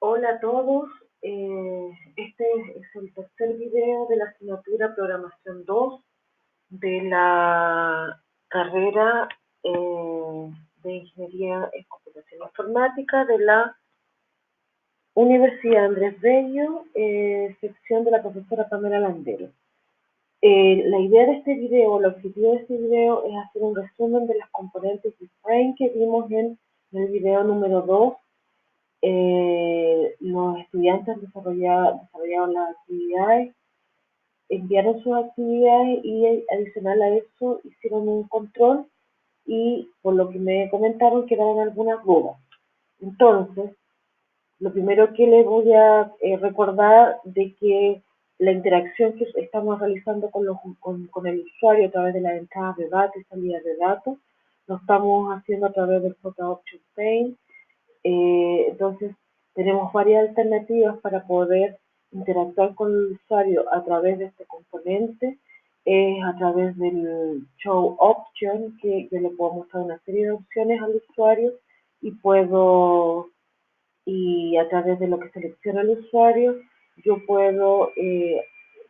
Hola a todos, este es el tercer video de la asignatura Programación 2 de la carrera de Ingeniería en Computación Informática de la Universidad Andrés Bello, sección de la profesora Pamela Landero. La idea de este video, el objetivo de este video es hacer un resumen de las componentes de Frame que vimos en el video número 2. Los estudiantes desarrollaron las actividades, enviaron sus actividades y adicional a eso hicieron un control y por lo que me comentaron quedaron algunas dudas. Entonces, lo primero que les voy a recordar de que la interacción que estamos realizando con el usuario a través de las entradas de datos y salidas de datos, lo estamos haciendo a través del Option Pane. Entonces, tenemos varias alternativas para poder interactuar con el usuario a través de este componente. A través del Show Option, que yo le puedo mostrar una serie de opciones al usuario y a través de lo que selecciona el usuario, yo puedo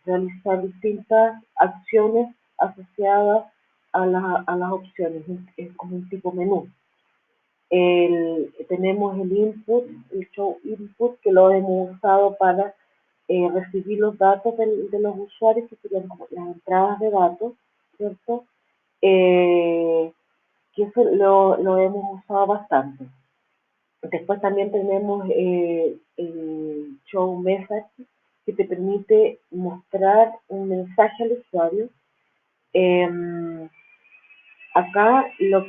realizar distintas acciones asociadas a las opciones. Es como un tipo menú. Tenemos el input, el show input, que lo hemos usado para recibir los datos de los usuarios, que serían como las entradas de datos, ¿cierto? Que eso lo hemos usado bastante. Después también tenemos el show message, que te permite mostrar un mensaje al usuario. Acá les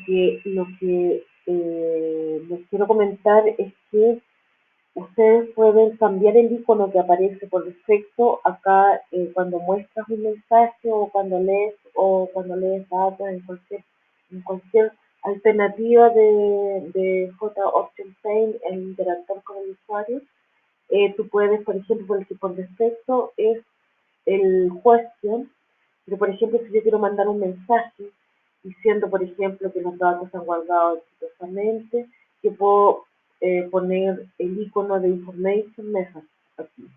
quiero comentar es que ustedes pueden cambiar el icono que aparece por defecto acá cuando muestras un mensaje o cuando lees datos en cualquier alternativa de J Option Pane en interactuar con el usuario. Tú puedes, por ejemplo, el que por defecto es el question, pero por ejemplo, si yo quiero mandar un mensaje diciendo, por ejemplo, que los datos se han guardado exitosamente, yo puedo poner el icono de Information Message aquí.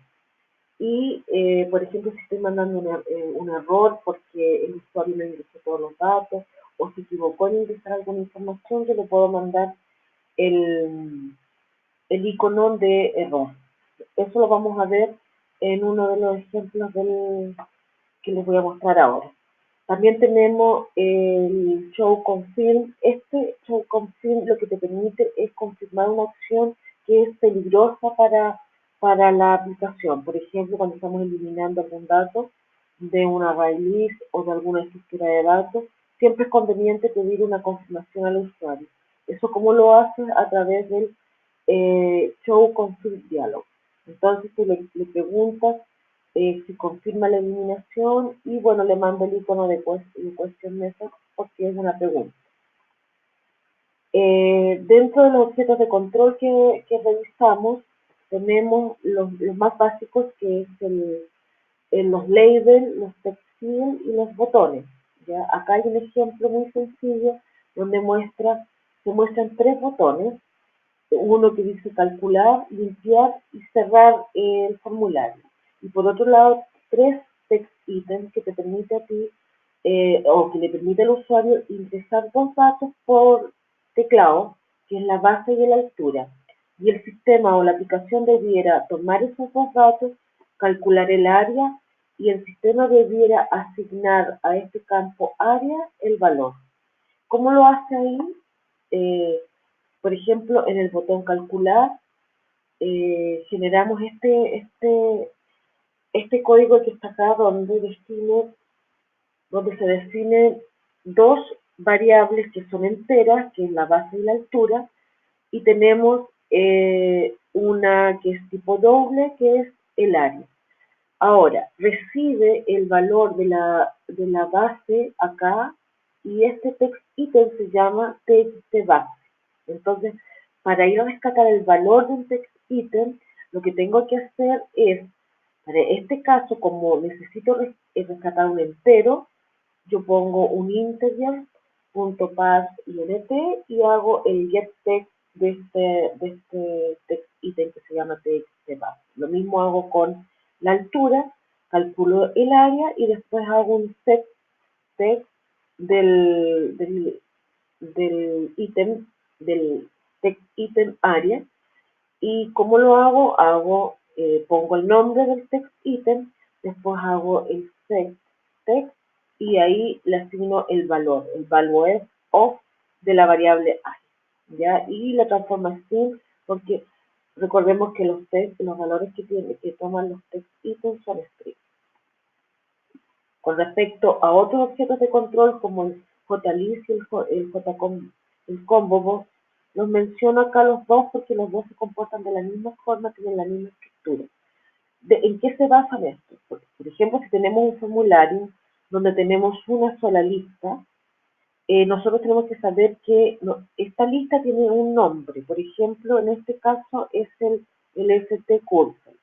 Y, por ejemplo, si estoy mandando un error porque el usuario no ingresó todos los datos o se equivocó en ingresar alguna información, yo le puedo mandar el icono de error. Eso lo vamos a ver en uno de los ejemplos que les voy a mostrar ahora. También tenemos el Show Confirm. Este Show Confirm lo que te permite es confirmar una acción que es peligrosa para la aplicación. Por ejemplo, cuando estamos eliminando algún dato de una array list o de alguna estructura de datos, siempre es conveniente pedir una confirmación al usuario. Eso cómo lo haces a través del Show Confirm Dialog. Entonces tú le preguntas si confirma la eliminación y bueno, le mando el icono de question message porque es una pregunta. Dentro de los objetos de control que revisamos, tenemos los más básicos, que es los labels, los text fields y los botones. ¿Ya? Acá hay un ejemplo muy sencillo donde se muestran tres botones. Uno que dice calcular, limpiar y cerrar el formulario. Y por otro lado, tres text items que te permite a ti o que le permite al usuario ingresar dos datos por teclado, que es la base y la altura. Y el sistema o la aplicación debiera tomar esos dos datos, calcular el área y el sistema debiera asignar a este campo área el valor. ¿Cómo lo hace ahí? Eh, por ejemplo, en el botón calcular, generamos este código que está acá donde se definen dos variables que son enteras, que es la base y la altura, y tenemos una que es tipo doble, que es el área. Ahora, recibe el valor de la base acá, y este text item se llama text base. Entonces, para ir a rescatar el valor de un text item, lo que tengo que hacer es, para este caso, como necesito rescatar un entero, yo pongo un integer, punto .parseInt, y hago el get text de este text item que se llama TX de base. Lo mismo hago con la altura, calculo el área y después hago un set text del ítem, del text ítem área. ¿Y cómo lo hago? Pongo el nombre del text ítem, después hago el set text y ahí le asigno el valor. El valor es of de la variable área, ¿ya? Y la transforma string porque recordemos que los valores que toman los text ítems son string. Con respecto a otros objetos de control como el JList y el combo, los menciono acá los dos porque los dos se comportan de la misma forma, tienen la misma estructura. ¿En qué se basan estos? Por ejemplo, si tenemos un formulario donde tenemos una sola lista, nosotros tenemos que saber que esta lista tiene un nombre. Por ejemplo, en este caso es el ST Cursor.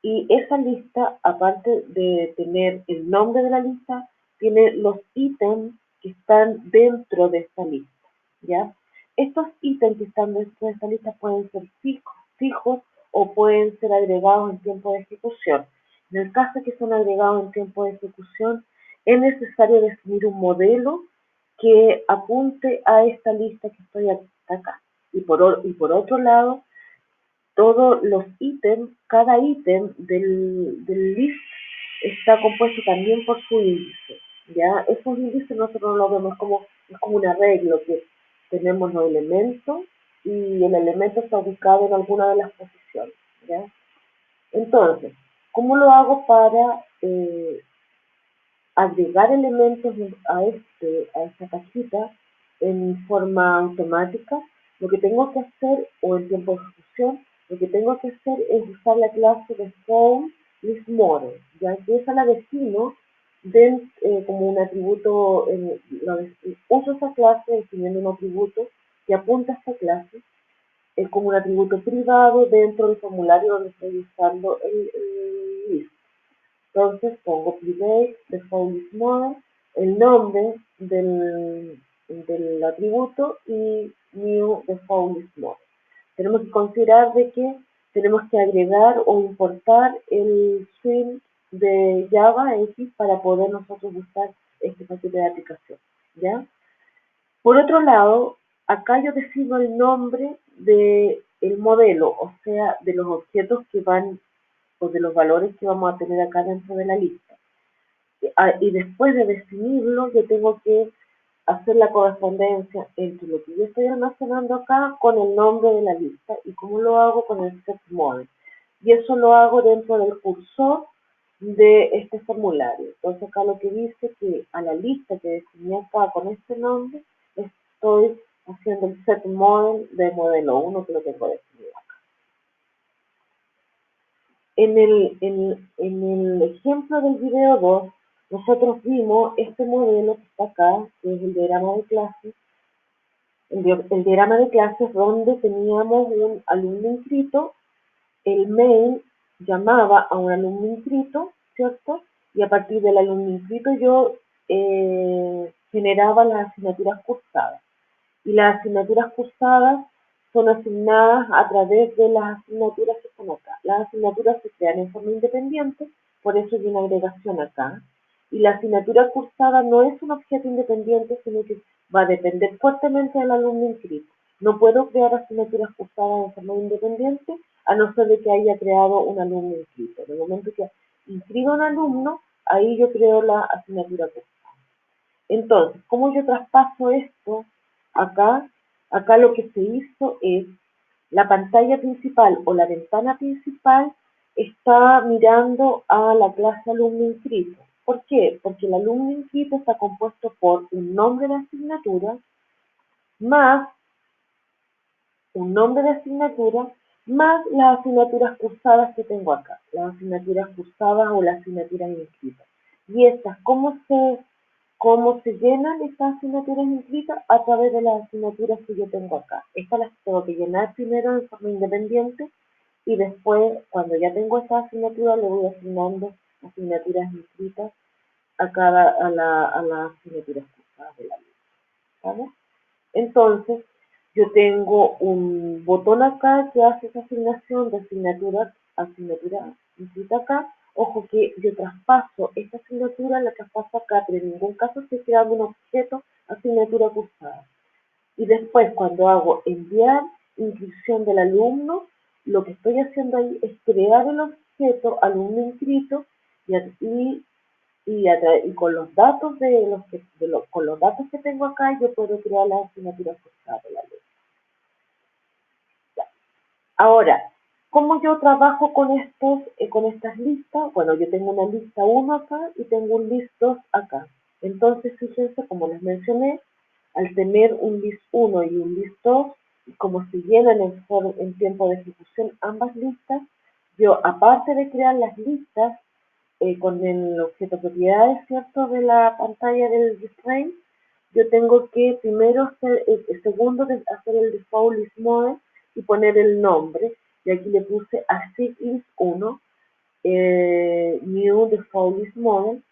Y esa lista, aparte de tener el nombre de la lista, tiene los ítems que están dentro de esta lista, ¿ya? Estos ítems que están dentro de esta lista pueden ser fijos o pueden ser agregados en tiempo de ejecución. En el caso de que son agregados en tiempo de ejecución, es necesario definir un modelo que apunte a esta lista que estoy acá. Y por otro lado, todos los ítems, cada ítem del list está compuesto también por su índice, ¿ya? Esos índices nosotros lo vemos es como un arreglo que tenemos los elementos y el elemento está ubicado en alguna de las posiciones, ¿ya? Entonces, ¿cómo lo hago para agregar elementos a esta cajita en forma automática? Lo que tengo que hacer, o en tiempo de ejecución, lo que tengo que hacer es usar la clase de phone_listModel, ya que esa la defino como un atributo, uso esa clase definiendo un atributo que apunta a esta clase como un atributo privado dentro del formulario donde estoy usando el list. Entonces pongo private de phone_listModel, el nombre del atributo y new de phone_listModel. Tenemos que considerar de que tenemos que agregar o importar el string de Java X para poder nosotros usar este paquete de aplicación, ¿ya? Por otro lado, acá yo defino el nombre del modelo, o sea, de los objetos que van o de los valores que vamos a tener acá dentro de la lista. Y después de definirlo, yo tengo que hacer la correspondencia entre lo que yo estoy almacenando acá con el nombre de la lista. ¿Y cómo lo hago? Con el setModel. Y eso lo hago dentro del cursor de este formulario. Entonces acá lo que dice que a la lista que definí acá con este nombre, estoy haciendo el setModel de modelo 1 que lo tengo definido. En el ejemplo del video 2, nosotros vimos este modelo que está acá, que es el diagrama de clases, el diagrama de clases donde teníamos un alumno inscrito, el main llamaba a un alumno inscrito, ¿cierto? Y a partir del alumno inscrito yo generaba las asignaturas cursadas. Y las asignaturas cursadas son asignadas a través de las asignaturas que están acá. Las asignaturas se crean en forma independiente, por eso hay una agregación acá. Y la asignatura cursada no es un objeto independiente, sino que va a depender fuertemente del alumno inscrito. No puedo crear asignaturas cursadas en forma independiente, a no ser de que haya creado un alumno inscrito. En el momento que inscribo un alumno, ahí yo creo la asignatura cursada. Entonces, ¿cómo yo traspaso esto acá? Acá lo que se hizo es la pantalla principal o la ventana principal está mirando a la clase alumno inscrito. ¿Por qué? Porque el alumno inscrito está compuesto por un nombre de asignatura más un nombre de asignatura más las asignaturas cursadas que tengo acá, las asignaturas cursadas o las asignaturas inscritas. Y estas, ¿cómo se llenan estas asignaturas inscritas? A través de las asignaturas que yo tengo acá. Estas las tengo que llenar primero de forma independiente y después, cuando ya tengo estas asignaturas, le voy asignando asignaturas inscritas a las asignaturas cursadas de la lista, ¿vale? Entonces, Yo tengo un botón acá que hace esa asignación de asignatura inscrita acá. Ojo que yo traspaso esta asignatura, la traspaso acá, pero en ningún caso estoy creando un objeto asignatura cursada. Y después, cuando hago enviar inscripción del alumno, lo que estoy haciendo ahí es crear el objeto alumno inscrito y, y con los datos con los datos que tengo acá yo puedo crear la asignatura cursada del alumno. Ahora, ¿cómo yo trabajo con estas listas? Bueno, yo tengo una lista 1 acá y tengo un list 2 acá. Entonces, fíjense, como les mencioné, al tener un list 1 y un list 2, y como se llenan en tiempo de ejecución ambas listas, yo, aparte de crear las listas con el objeto propiedades, ¿cierto?, de la pantalla del display, yo tengo que primero hacer, segundo, hacer el default list model y poner el nombre. Y aquí le puse asig list 1, new default list model,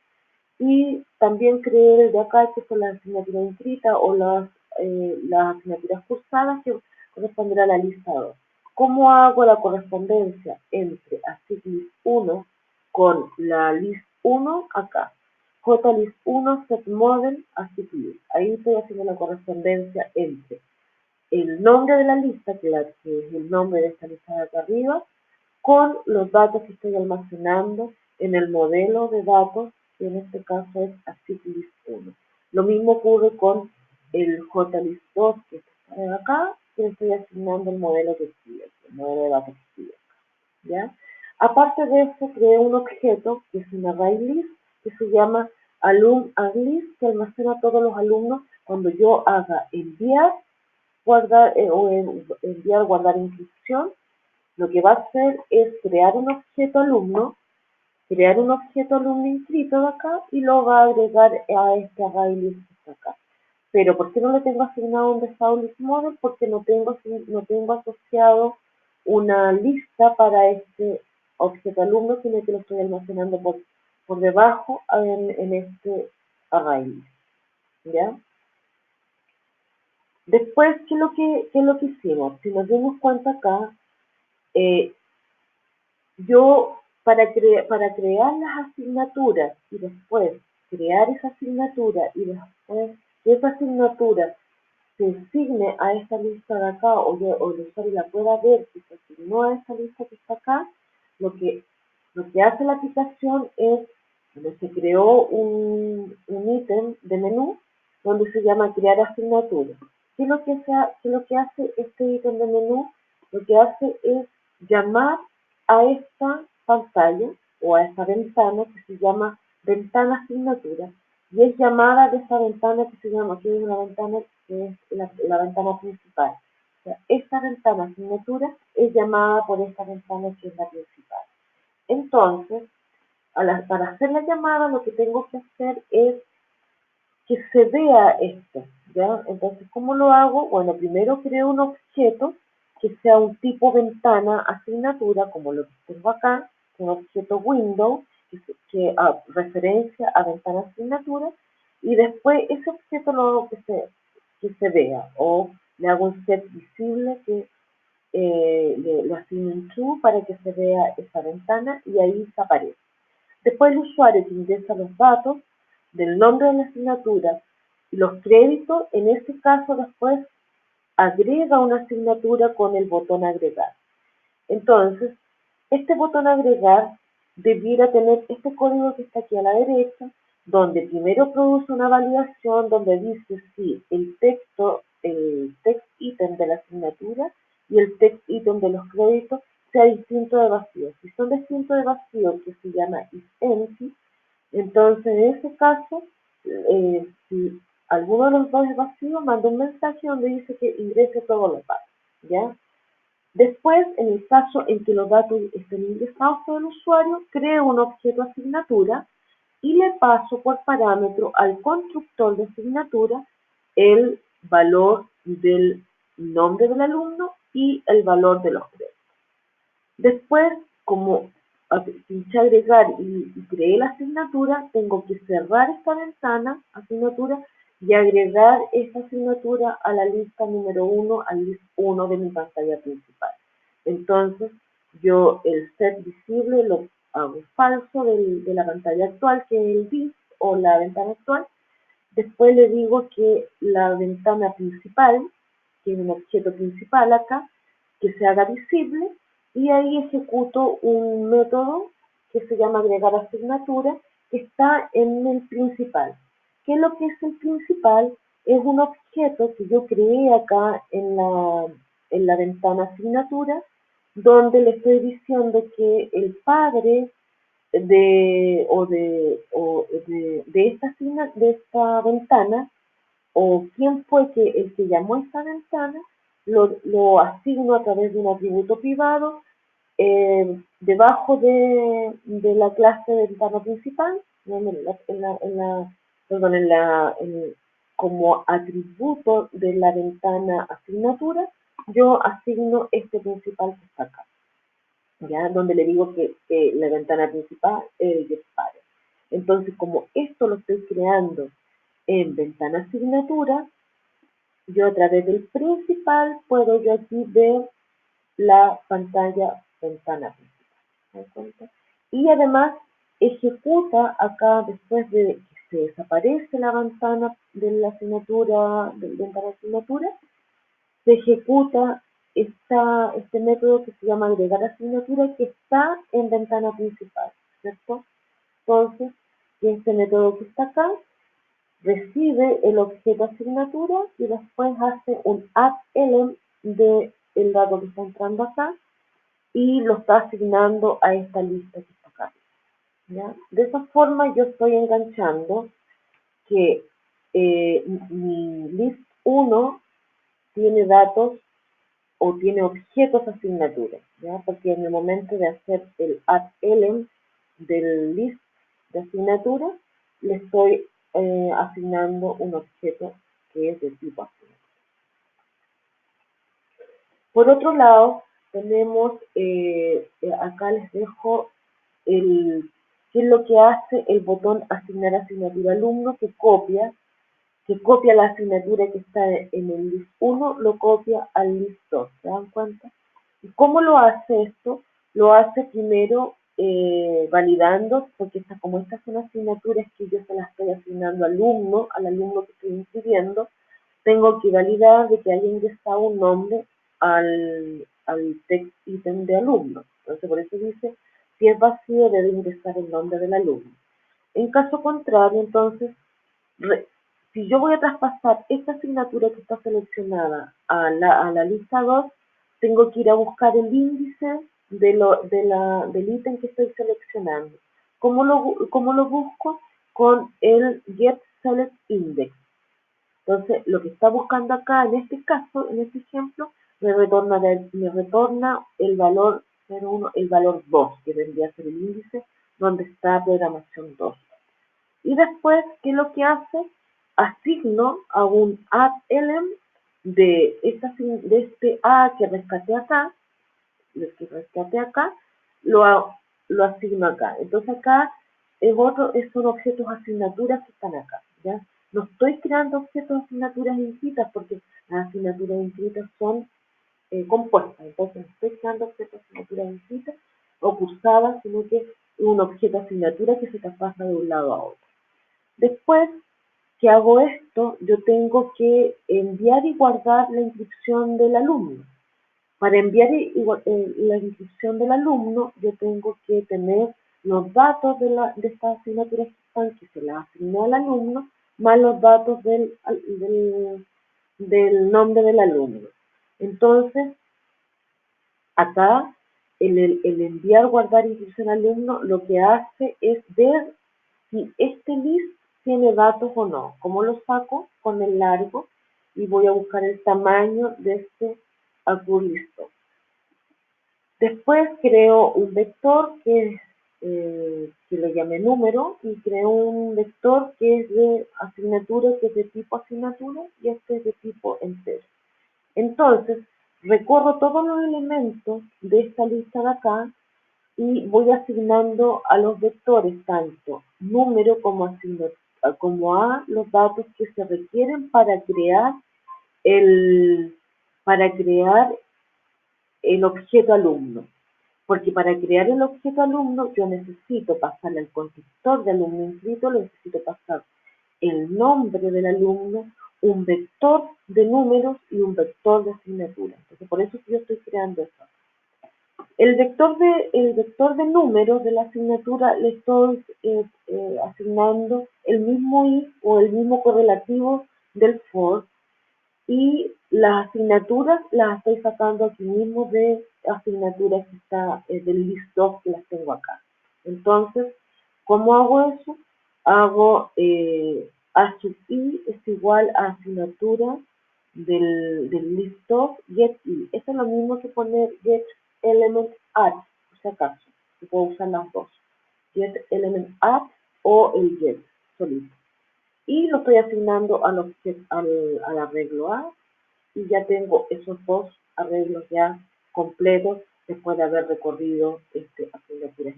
y también creé el de acá, que son las asignaturas inscritas o las asignaturas cursadas, que corresponderá a la lista 2. ¿Cómo hago la correspondencia entre asig list 1 con la list 1 acá? JList 1 set model asig list. Ahí estoy haciendo la correspondencia entre el nombre de la lista, que es el nombre de esta lista de acá arriba, con los datos que estoy almacenando en el modelo de datos, que en este caso es ASICList 1. Lo mismo ocurre con el JList 2, que está de acá, que le estoy asignando el modelo que sigue, el modelo de datos que sigue, ¿ya? Aparte de esto, creé un objeto, que es un ArrayList, que se llama alumnArlist, que almacena todos los alumnos cuando yo haga enviar, guardar o enviar, guardar inscripción. Lo que va a hacer es crear un objeto alumno inscrito de acá y lo va a agregar a este ArrayList de acá. Pero ¿por qué no le tengo asignado un default list model? Porque no tengo asociado una lista para este objeto alumno, sino que lo estoy almacenando por debajo en este ArrayList. ¿Ya? Después, ¿qué es lo que hicimos? Si nos dimos cuenta acá, eh, yo para crear las asignaturas y después crear esa asignatura y después que esa asignatura se asigne a esta lista de acá o el usuario la pueda ver y se asignó a esta lista que está acá, lo que, lo que hace la aplicación es, donde se creó un ítem de menú donde se llama crear asignatura. ¿Qué es lo que hace este ítem de menú? Lo que hace es llamar a esta pantalla o a esta ventana que se llama ventana asignatura y es llamada de esa ventana que se llama, que es una ventana que es la ventana principal. O sea, esta ventana asignatura es llamada por esta ventana que es la principal. Entonces, para hacer la llamada lo que tengo que hacer es que se vea esto, ¿ya? Entonces, ¿cómo lo hago? Bueno, primero creo un objeto que sea un tipo ventana asignatura, como lo que tengo acá, un objeto window, referencia a ventana asignatura, y después ese objeto lo hago que se vea, o le hago un set visible que lo asigno en true para que se vea esa ventana y ahí se aparece. Después el usuario que ingresa los datos del nombre de la asignatura y los créditos, en este caso después agrega una asignatura con el botón agregar. Entonces, este botón agregar debiera tener este código que está aquí a la derecha, donde primero produce una validación donde dice si el text ítem de la asignatura y el text ítem de los créditos sea distinto de vacío. Si son distintos de vacío, que se llama isEmpty, entonces en ese caso, si alguno de los dos es vacío, manda un mensaje donde dice que ingrese todos los datos, ¿ya? Después, en el caso en que los datos estén ingresados por el usuario, creo un objeto asignatura y le paso por parámetro al constructor de asignatura el valor del nombre del alumno y el valor de los créditos. Después, como pinché agregar y creé la asignatura, tengo que cerrar esta ventana, asignatura, y agregar esa asignatura a la lista número 1, al list 1 de mi pantalla principal. Entonces, yo el set visible lo hago falso de la pantalla actual, que es el div o la ventana actual. Después le digo que la ventana principal, que es un objeto principal acá, que se haga visible, y ahí ejecuto un método que se llama agregar asignatura, que está en el principal. ¿Qué es lo que es el principal? Es un objeto que yo creé acá en la ventana asignatura, donde le estoy diciendo que el padre de esta ventana, o quién fue el que llamó a esta ventana, lo asigno a través de un atributo privado debajo de la clase de ventana principal, perdón, como atributo de la ventana asignatura, yo asigno este principal que está acá, ¿ya? Donde le digo que la ventana principal es el getParent. Entonces, como esto lo estoy creando en ventana asignatura, yo a través del principal puedo yo aquí ver la pantalla ventana principal. ¿Se dan cuenta? Y además ejecuta acá, después de que se desaparece la ventana de la asignatura, de la ventana asignatura, se ejecuta este método que se llama agregar asignatura, que está en ventana principal, ¿cierto? Entonces, este método que está acá recibe el objeto asignatura y después hace un add-element del dato que está entrando acá y lo está asignando a esta lista que está acá, ¿ya? De esa forma yo estoy enganchando que mi list 1 tiene datos o tiene objetos asignaturas, ¿ya? Porque en el momento de hacer el add element del list de asignatura, le estoy asignando un objeto que es de tipo asignatura. Por otro lado, tenemos, acá les dejo qué es lo que hace el botón asignar asignatura alumno, que copia la asignatura que está en el list 1, lo copia al list 2, ¿se dan cuenta? ¿Y cómo lo hace esto? Lo hace primero validando, porque como estas son asignaturas que yo se las estoy asignando al alumno que estoy inscribiendo, tengo que validar de que haya ingresado un nombre al text ítem de alumno. Entonces, por eso dice, si es vacío, debe ingresar el nombre del alumno. En caso contrario, entonces, si yo voy a traspasar esta asignatura que está seleccionada a la lista 2, tengo que ir a buscar el índice del ítem que estoy seleccionando. ¿Cómo lo busco? Con el getSelectIndex. Entonces, lo que está buscando acá, en este caso, en este ejemplo, me retorna el valor 01, el valor 2, que vendría a ser el índice donde está programación 2. Y después, ¿qué es lo que hace? Asigno a un add-element de este A que rescaté acá, lo asigno acá. Entonces acá son objetos asignaturas que están acá, ¿ya? No estoy creando objetos asignaturas inscritas porque las asignaturas inscritas son compuestas, entonces no estoy creando objetos asignaturas inscritas o cursadas, sino que un objeto asignatura que se traspasa de un lado a otro. Después que hago esto, yo tengo que enviar y guardar la inscripción del alumno. Para enviar la inscripción del alumno, yo tengo que tener los datos de estas asignaturas que se las asignó al alumno, más los datos del nombre del alumno. Entonces, acá, el enviar, guardar inscripción al alumno, lo que hace es ver si este list tiene datos o no. ¿Cómo lo saco? Con el largo, y voy a buscar el tamaño de este listo. Después creo un vector que lo llame número, y creo un vector que es de asignatura, que es de tipo asignatura, y este es de tipo entero. Entonces, recorro todos los elementos de esta lista de acá y voy asignando a los vectores tanto número como como A los datos que se requieren el, para crear el objeto alumno. Porque para crear el objeto alumno yo necesito pasarle al constructor de alumno inscrito, le necesito pasar el nombre del alumno, un vector de números y un vector de asignatura. Entonces, por eso yo estoy creando eso. El vector de números de la asignatura le estoy asignando el mismo i o el mismo correlativo del for, y las asignaturas las estoy sacando aquí mismo de asignaturas que está del list 2 que las tengo acá. Entonces, ¿cómo hago eso? Hago a sub i es igual a asignatura del list 2 get i. Eso es lo mismo que poner get element add, por si acaso. Se puedo usar las dos. Get element add o el get solito. Y lo estoy asignando al arreglo A, y ya tengo esos dos arreglos ya completos después de haber recorrido asignaturas.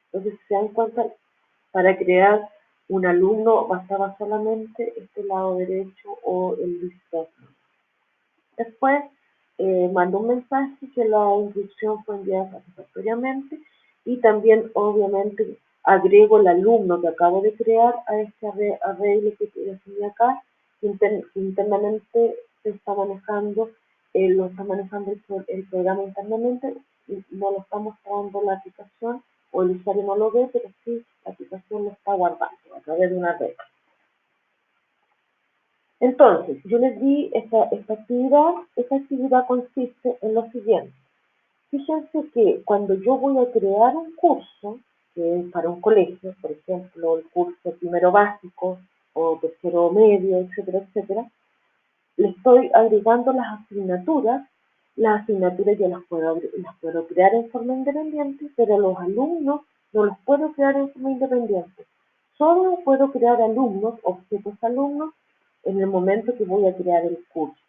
Entonces, si se dan cuenta, para crear un alumno bastaba solamente este lado derecho o el listo. Después mando un mensaje que la inscripción fue enviada satisfactoriamente, y también obviamente agrego el alumno que acabo de crear a este arreglo que definí acá, que internamente se está manejando, lo está manejando el programa internamente, y no lo está mostrando la aplicación, o el usuario no lo ve, pero sí la aplicación lo está guardando a través de una regla. Entonces, yo les di esta actividad. Esta actividad consiste en lo siguiente. Fíjense que cuando yo voy a crear un curso, que es para un colegio, por ejemplo, el curso primero básico o tercero medio, etcétera, etcétera, le estoy agregando las asignaturas yo las puedo crear en forma independiente, pero los alumnos no los puedo crear en forma independiente. Solo puedo crear alumnos, objetos alumnos, en el momento que voy a crear el curso,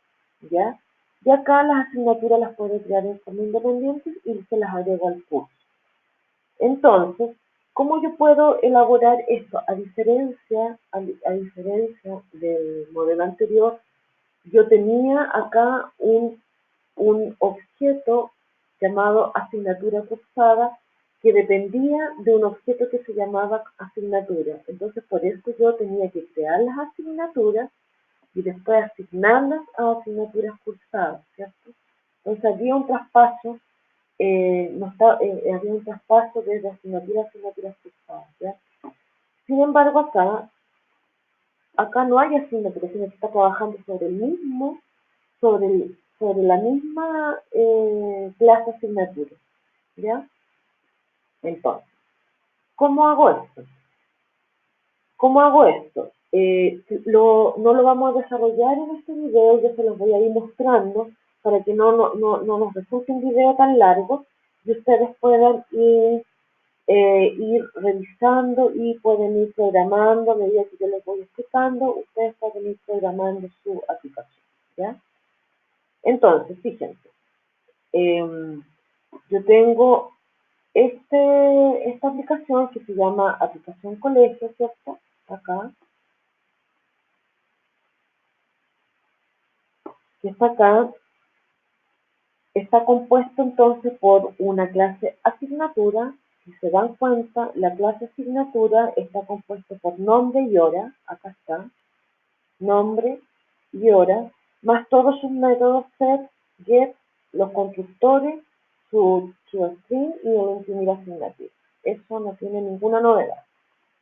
¿ya? Y acá las asignaturas las puedo crear en forma independiente y se las agrego al curso. Entonces, ¿cómo yo puedo elaborar esto? A diferencia del modelo anterior, yo tenía acá un objeto llamado asignatura cursada, que dependía de un objeto que se llamaba asignatura. Entonces, por eso yo tenía que crear las asignaturas y después asignarlas a asignaturas cursadas, ¿cierto? Entonces había un traspaso, había un traspaso desde asignatura a asignaturas cursadas, ¿ya? Sin embargo, acá no hay asignatura, sino que está trabajando sobre el mismo, sobre la misma clase asignatura, ¿ya? Entonces, ¿cómo hago esto? ¿Cómo hago esto? No lo vamos a desarrollar en este video, yo se los voy a ir mostrando para que no nos resulte un video tan largo y ustedes puedan ir revisando y pueden ir programando a medida que yo les voy explicando, ustedes pueden ir programando su aplicación, ¿ya? Entonces, fíjense, yo tengo esta aplicación que se llama aplicación colegio, ¿cierto? Acá, que está acá, está compuesto entonces por una clase asignatura. Si se dan cuenta, la clase asignatura está compuesta por nombre y hora, acá está, nombre y hora, más todos sus métodos set, get, los constructores, su string y el imprimir asignatura. Eso no tiene ninguna novedad.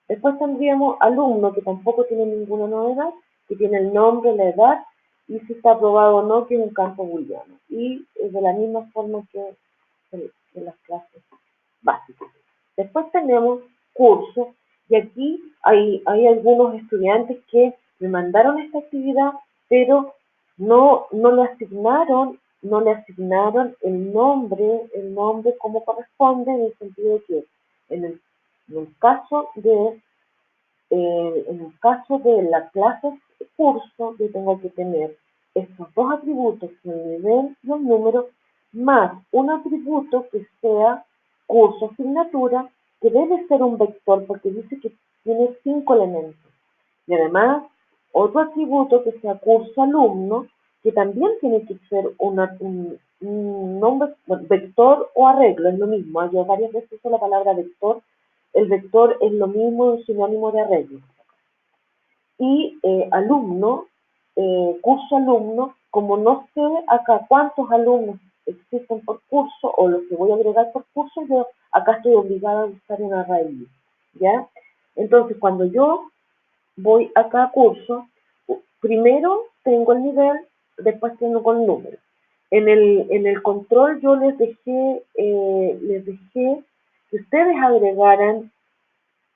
Después tendríamos alumno, que tampoco tiene ninguna novedad, que tiene el nombre, la edad y si está aprobado o no, que es un campo booleano. Y de la misma forma que en las clases básicas. Después tenemos cursos, y aquí hay algunos estudiantes que me mandaron esta actividad, pero no le asignaron el nombre como corresponde, en el sentido de que en el, en el caso de la clase curso, yo tengo que tener estos dos atributos, el nivel y el número, más un atributo que sea curso asignatura, que debe ser un vector, porque dice que tiene 5 elementos. Y además, otro atributo que sea curso alumno, que también tiene que ser un nombre, bueno, vector o arreglo, es lo mismo. Yo varias veces uso la palabra vector. El vector es lo mismo, es un sinónimo de arreglo. Y alumno, curso alumno, como no sé acá cuántos alumnos existen por curso o los que voy a agregar por curso, yo acá estoy obligada a buscar una raíz, ¿ya? Entonces, cuando yo voy a cada curso, primero tengo el nivel, después tengo el número. En el control yo les dejé que ustedes agregaran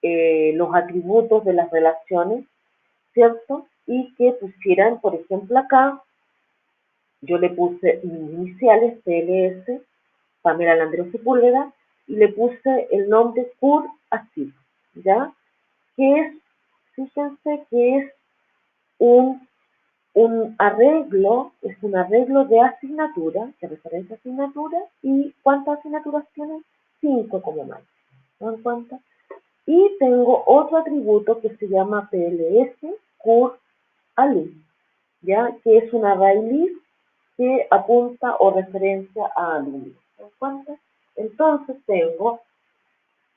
los atributos de las relaciones, ¿cierto? Y que pusieran, por ejemplo, acá, yo le puse mis iniciales, PLS, Pamela Landreo Sepúlveda, y le puse el nombre CUR así, ¿ya? Que es, fíjense que es un, es un arreglo de asignatura, de referencia a asignatura, y ¿cuántas asignaturas tienen? 5 como máximo, ¿se dan cuenta? Y tengo otro atributo que se llama PLS, CUR alum, ¿ya? Que es una raíz que apunta o referencia a alumnos. ¿Se dan cuenta? Entonces tengo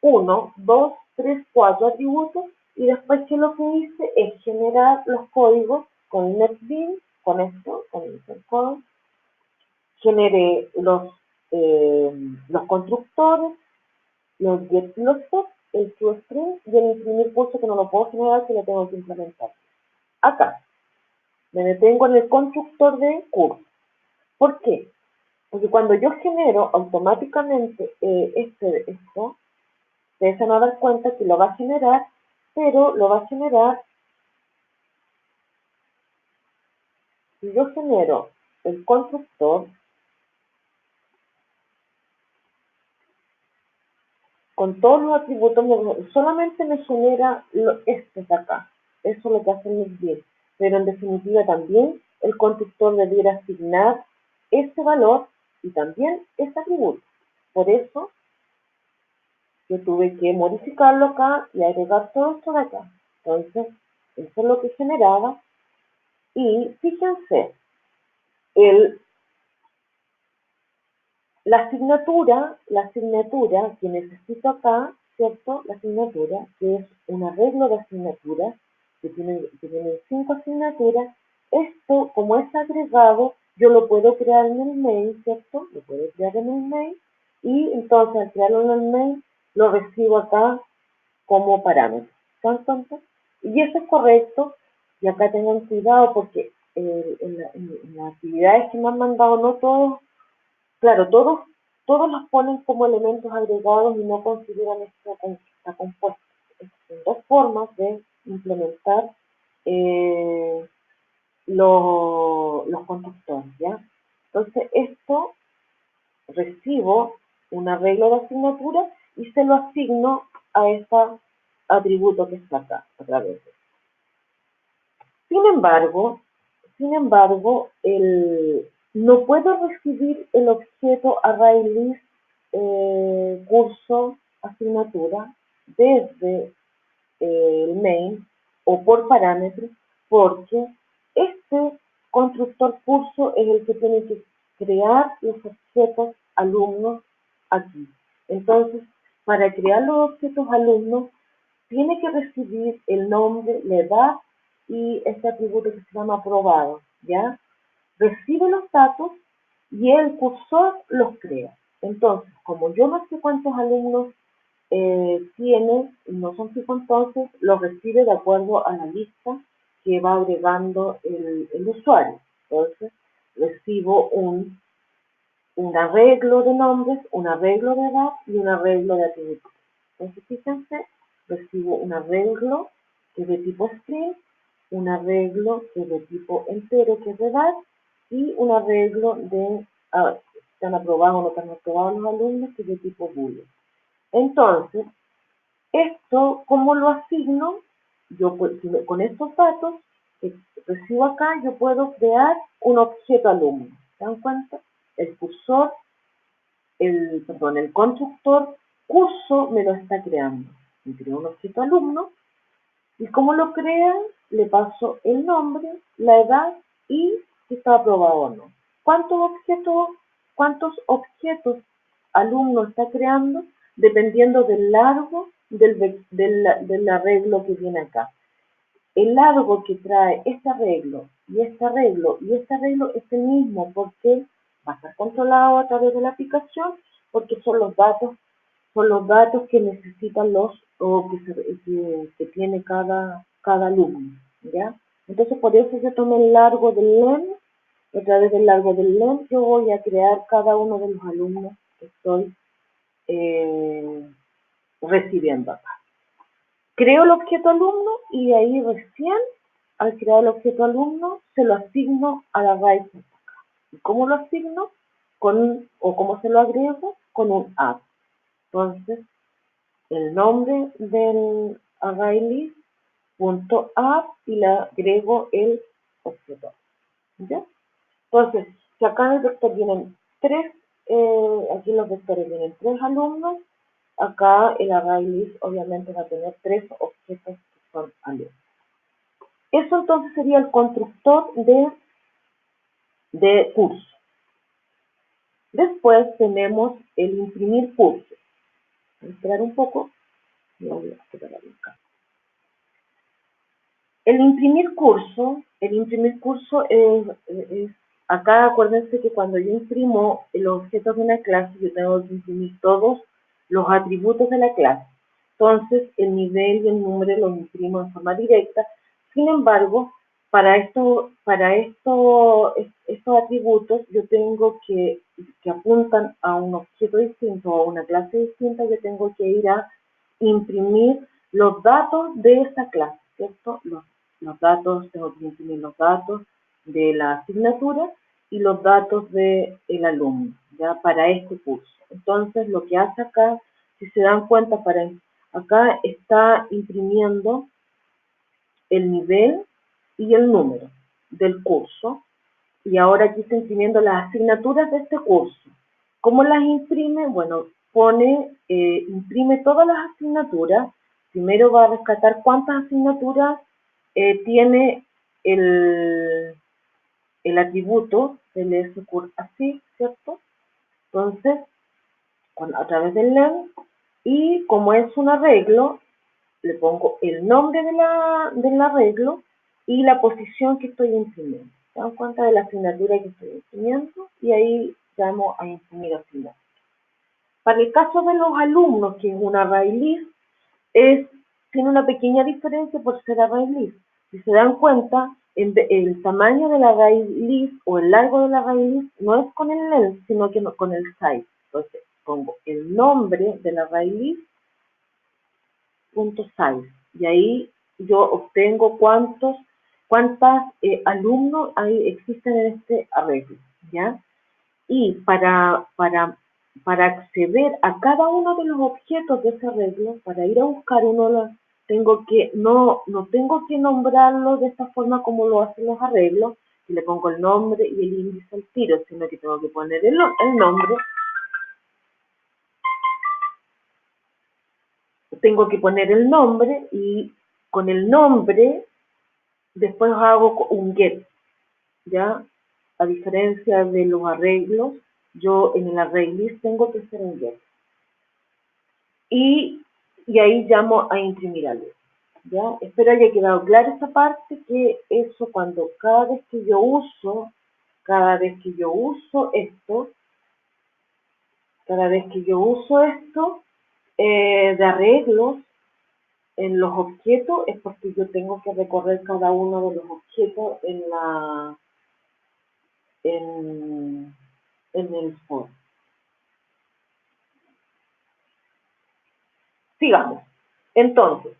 1, 2, 3, 4 atributos y después que lo que hice es generar los códigos con NetBeans, con esto, con el generé los constructores, los get y los set, el toString y el imprimir curso que no lo puedo generar, que lo tengo que implementar. Acá me detengo en el constructor de curso. ¿Por qué? Porque cuando yo genero automáticamente esto, ustedes se van a dar cuenta que lo va a generar, pero lo va a generar, si yo genero el constructor con todos los atributos, solamente me genera estos de acá. Eso es lo que hace el bien. Pero en definitiva también el constructor debiera asignar ese valor y también ese atributo. Por eso yo tuve que modificarlo acá y agregar todo esto de acá. Entonces, eso es lo que generaba. Y fíjense, el, la asignatura que necesito acá, ¿cierto? La asignatura, que es un arreglo de asignaturas, que tiene 5 asignaturas. Esto, como es agregado, yo lo puedo crear en el mail, ¿cierto? Lo puedo crear en el mail. Y entonces, al crearlo en el mail, lo recibo acá como parámetro. ¿Se dan cuenta? Y eso es correcto. Y acá tengan cuidado porque en las actividades que me han mandado, no todos, claro, todos los ponen como elementos agregados y no consideran esto que está compuesto. Existen dos formas de implementar eh, los constructores, ¿ya? Entonces, esto recibo un arreglo de asignatura y se lo asigno a ese atributo que está acá, a través de. Sin embargo, no puedo recibir el objeto ArrayList curso asignatura desde el main o por parámetros, porque este constructor curso es el que tiene que crear los objetos alumnos aquí. Entonces, para crear los objetos alumnos, tiene que recibir el nombre, la edad y este atributo que se llama aprobado, ¿ya? Recibe los datos y el cursor los crea. Entonces, como yo no sé cuántos alumnos tiene, no son fijo, entonces lo recibe de acuerdo a la lista que va agregando el usuario. Entonces, recibo un arreglo de nombres, un arreglo de edad y un arreglo de atributos. Entonces, fíjense, recibo un arreglo que es de tipo string, un arreglo que es de tipo entero, que es de edad, y un arreglo de, están aprobados o no están aprobados los alumnos, que es de tipo boolean. Entonces, esto, ¿cómo lo asigno? Yo con estos datos que recibo acá, yo puedo crear un objeto alumno. ¿Se dan cuenta? El cursor, el constructor curso me lo está creando. Me crea un objeto alumno Y como lo crean, le paso el nombre, la edad y si está aprobado o no. ¿Cuántos objetos alumno está creando? Dependiendo del largo del arreglo que viene acá. El largo que trae este arreglo y este arreglo y este arreglo es el mismo porque va a estar controlado a través de la aplicación porque son los datos que necesitan los o que tiene cada alumno, ¿ya? Entonces por eso yo tomé el largo del LEM, a través del largo del LEM yo voy a crear cada uno de los alumnos que estoy recibiendo acá. Creo el objeto alumno y de ahí recién, al crear el objeto alumno, se lo asigno a la raíz. ¿Y cómo lo asigno? O cómo se lo agrego, con un add. Entonces, el nombre del ArrayList.add y le agrego el objeto. ¿Ya? Entonces, si acá en el vector vienen aquí en los vectores vienen 3 alumnos, acá el ArrayList obviamente va a tener 3 objetos que son alumnos. Eso entonces sería el constructor de curso. Después tenemos el imprimir curso. Voy a esperar un poco. Voy a separar acá. El imprimir curso es, acá acuérdense que cuando yo imprimo los objetos de una clase, yo tengo que imprimir todos los atributos de la clase. Entonces, el nivel y el número los imprimo en forma directa. Sin embargo, estos atributos, yo tengo que apuntan a un objeto distinto o a una clase distinta, yo tengo que ir a imprimir los datos de esa clase, ¿cierto? Los datos, tengo que imprimir los datos de la asignatura y los datos del alumno, ya para este curso. Entonces, lo que hace acá, si se dan cuenta, acá está imprimiendo el nivel y el número del curso, y ahora aquí está imprimiendo las asignaturas de este curso. ¿Cómo las imprime? Bueno, imprime todas las asignaturas. Primero va a rescatar cuántas asignaturas tiene el atributo del SQL así, ¿cierto? Entonces, a través del len, y como es un arreglo, le pongo el nombre del arreglo y la posición que estoy imprimiendo. Se dan cuenta de la asignatura que estoy imprimiendo y ahí llamo a imprimir asignatura. Para el caso de los alumnos, que es un ArrayList, tiene una pequeña diferencia por ser ArrayList. Si se dan cuenta, el tamaño del ArrayList o el largo del ArrayList no es con el length, sino que con el size. Entonces, pongo el nombre del ArrayList .size y ahí yo obtengo cuántas alumnos existen en este arreglo, ¿ya? Y para acceder a cada uno de los objetos de ese arreglo, para ir a buscar no tengo que nombrarlo de esta forma como lo hacen los arreglos, que le pongo el nombre y el índice al tiro, sino que tengo que poner el nombre. Tengo que poner el nombre y con el nombre después hago un get, ¿ya? A diferencia de los arreglos, yo en el ArrayList tengo que hacer un get. Y ahí llamo a imprimir algo, ¿ya? Espero haya quedado clara esta parte, que eso cuando cada vez que yo uso esto, de arreglos, en los objetos es porque yo tengo que recorrer cada uno de los objetos en el for. Sigamos. Entonces,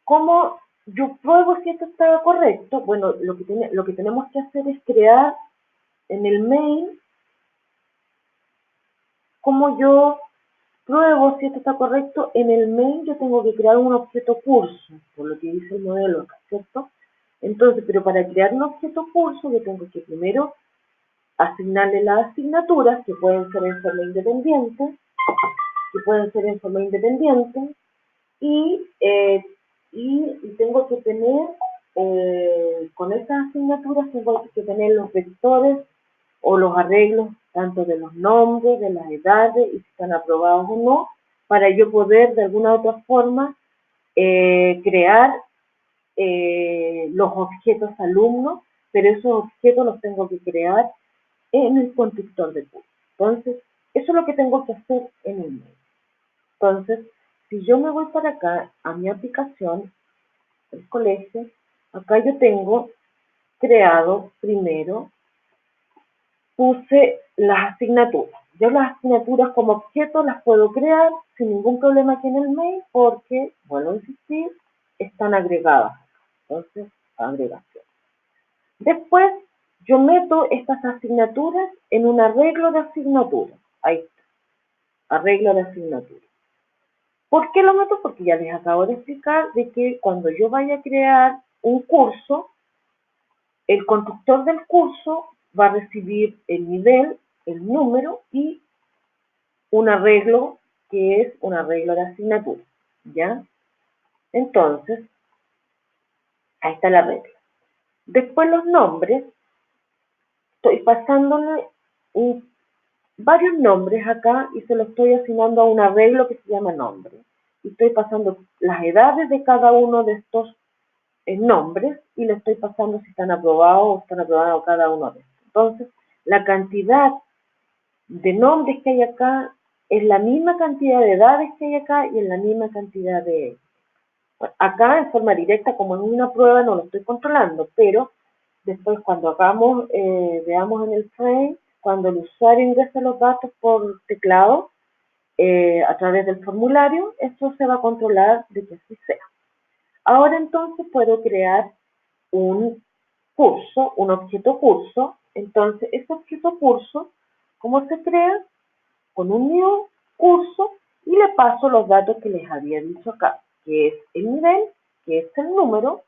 ¿cómo yo pruebo si esto está correcto? Bueno, lo que tenemos que hacer es crear en el main. ¿Cómo yo pruebo si esto está correcto? En el main yo tengo que crear un objeto curso, por lo que dice el modelo acá, ¿cierto? Entonces, pero para crear un objeto curso yo tengo que primero asignarle las asignaturas, que pueden ser en forma independiente, y y tengo que tener, con estas asignaturas tengo que tener los vectores o los arreglos tanto de los nombres, de las edades y si están aprobados o no, para yo poder de alguna u otra forma crear los objetos alumnos, pero esos objetos los tengo que crear en el constructor de curso. Entonces, eso es lo que tengo que hacer en el mail. Entonces, si yo me voy para acá a mi aplicación, el colegio, acá yo tengo creado primero, puse las asignaturas. Yo las asignaturas como objeto las puedo crear sin ningún problema aquí en el mail porque, vuelvo a insistir, están agregadas. Entonces, agregación. Después, yo meto estas asignaturas en un arreglo de asignaturas. Ahí está, arreglo de asignaturas. ¿Por qué lo meto? Porque ya les acabo de explicar de que cuando yo vaya a crear un curso, el constructor del curso va a recibir el nivel, el número y un arreglo que es un arreglo de asignatura, ¿ya? Entonces, ahí está la regla. Después los nombres, estoy pasándole varios nombres acá y se lo estoy asignando a un arreglo que se llama nombre. Y estoy pasando las edades de cada uno de estos nombres y le estoy pasando si están aprobados o están aprobados cada uno de estos. Entonces, la cantidad de nombres que hay acá es la misma cantidad de edades que hay acá y es la misma cantidad de... Bueno, acá en forma directa, como en una prueba, no lo estoy controlando, pero después cuando hagamos, veamos en el frame, cuando el usuario ingrese los datos por teclado, a través del formulario, eso se va a controlar de que así sea. Ahora entonces puedo crear un curso, un objeto curso. Entonces, ese objeto curso, ¿cómo se crea? Con un new curso y le paso los datos que les había dicho acá, que es el nivel, que es el número.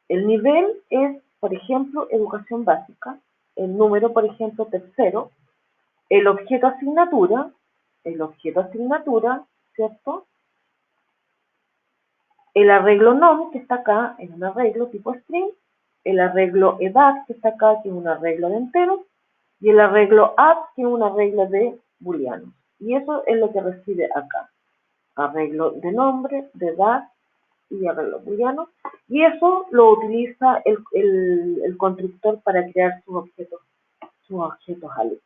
El nivel es, por ejemplo, educación básica. El número, por ejemplo, tercero. El objeto asignatura, ¿cierto? El arreglo nom, que está acá, es un arreglo tipo string, el arreglo edad, que está acá, que es un arreglo de enteros, y el arreglo add, que es un arreglo de booleanos. Y eso es lo que recibe acá. Arreglo de nombre, de edad y arreglo booleano. Y eso lo utiliza el constructor para crear sus objetos alumnos.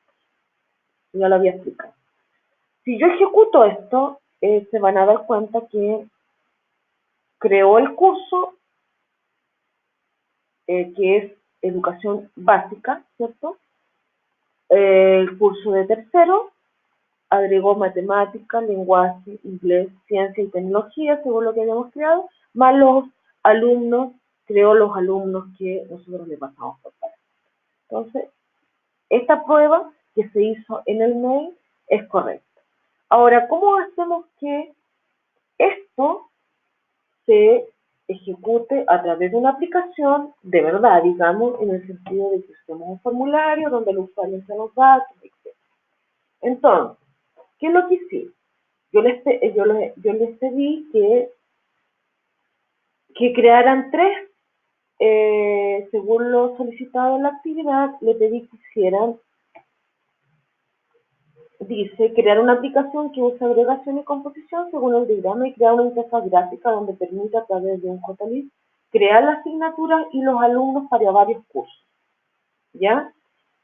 Ya lo había explicado. Si yo ejecuto esto, se van a dar cuenta que creó el curso que es educación básica, ¿cierto? El curso de tercero agregó matemática, lenguaje, inglés, ciencia y tecnología, según lo que habíamos creado, más los alumnos, creó los alumnos que nosotros le pasamos por parte. Entonces, esta prueba que se hizo en el mail es correcta. Ahora, ¿cómo hacemos que esto se ejecute a través de una aplicación de verdad, digamos, en el sentido de que usemos un formulario donde el usuario se los datos, etc. Entonces, ¿qué es lo que hicimos? Yo les pedí que crearan tres, según lo solicitado en la actividad, le pedí que hicieran, dice, crear una aplicación que use agregación y composición según el diagrama y crear una interfaz gráfica donde permita a través de un JList crear las asignaturas y los alumnos para varios cursos. ¿Ya?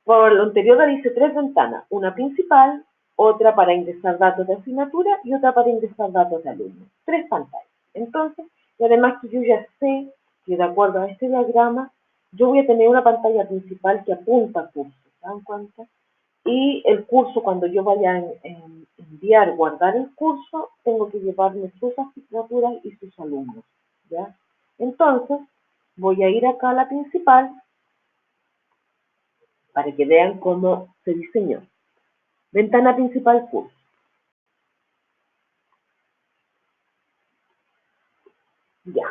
Por lo anterior dice tres ventanas, una principal, otra para ingresar datos de asignatura y otra para ingresar datos de alumnos. Tres pantallas. Entonces, y además que yo ya sé que de acuerdo a este diagrama, yo voy a tener una pantalla principal que apunta a cursos, ¿se dan cuenta? Y el curso, cuando yo vaya a enviar, guardar el curso, tengo que llevarme sus asignaturas y sus alumnos, ¿ya? Entonces, voy a ir acá a la principal para que vean cómo se diseñó. Ventana principal curso. Ya.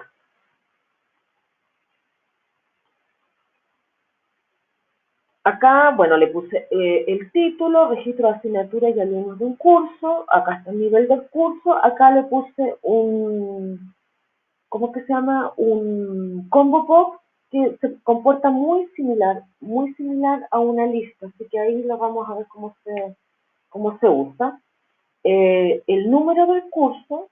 Acá, bueno, le puse el título, registro de asignatura y alumnos de un curso. Acá está el nivel del curso. Acá le puse un ¿cómo que se llama? Un combo box que se comporta muy similar a una lista, así que ahí lo vamos a ver cómo se usa. El número del curso,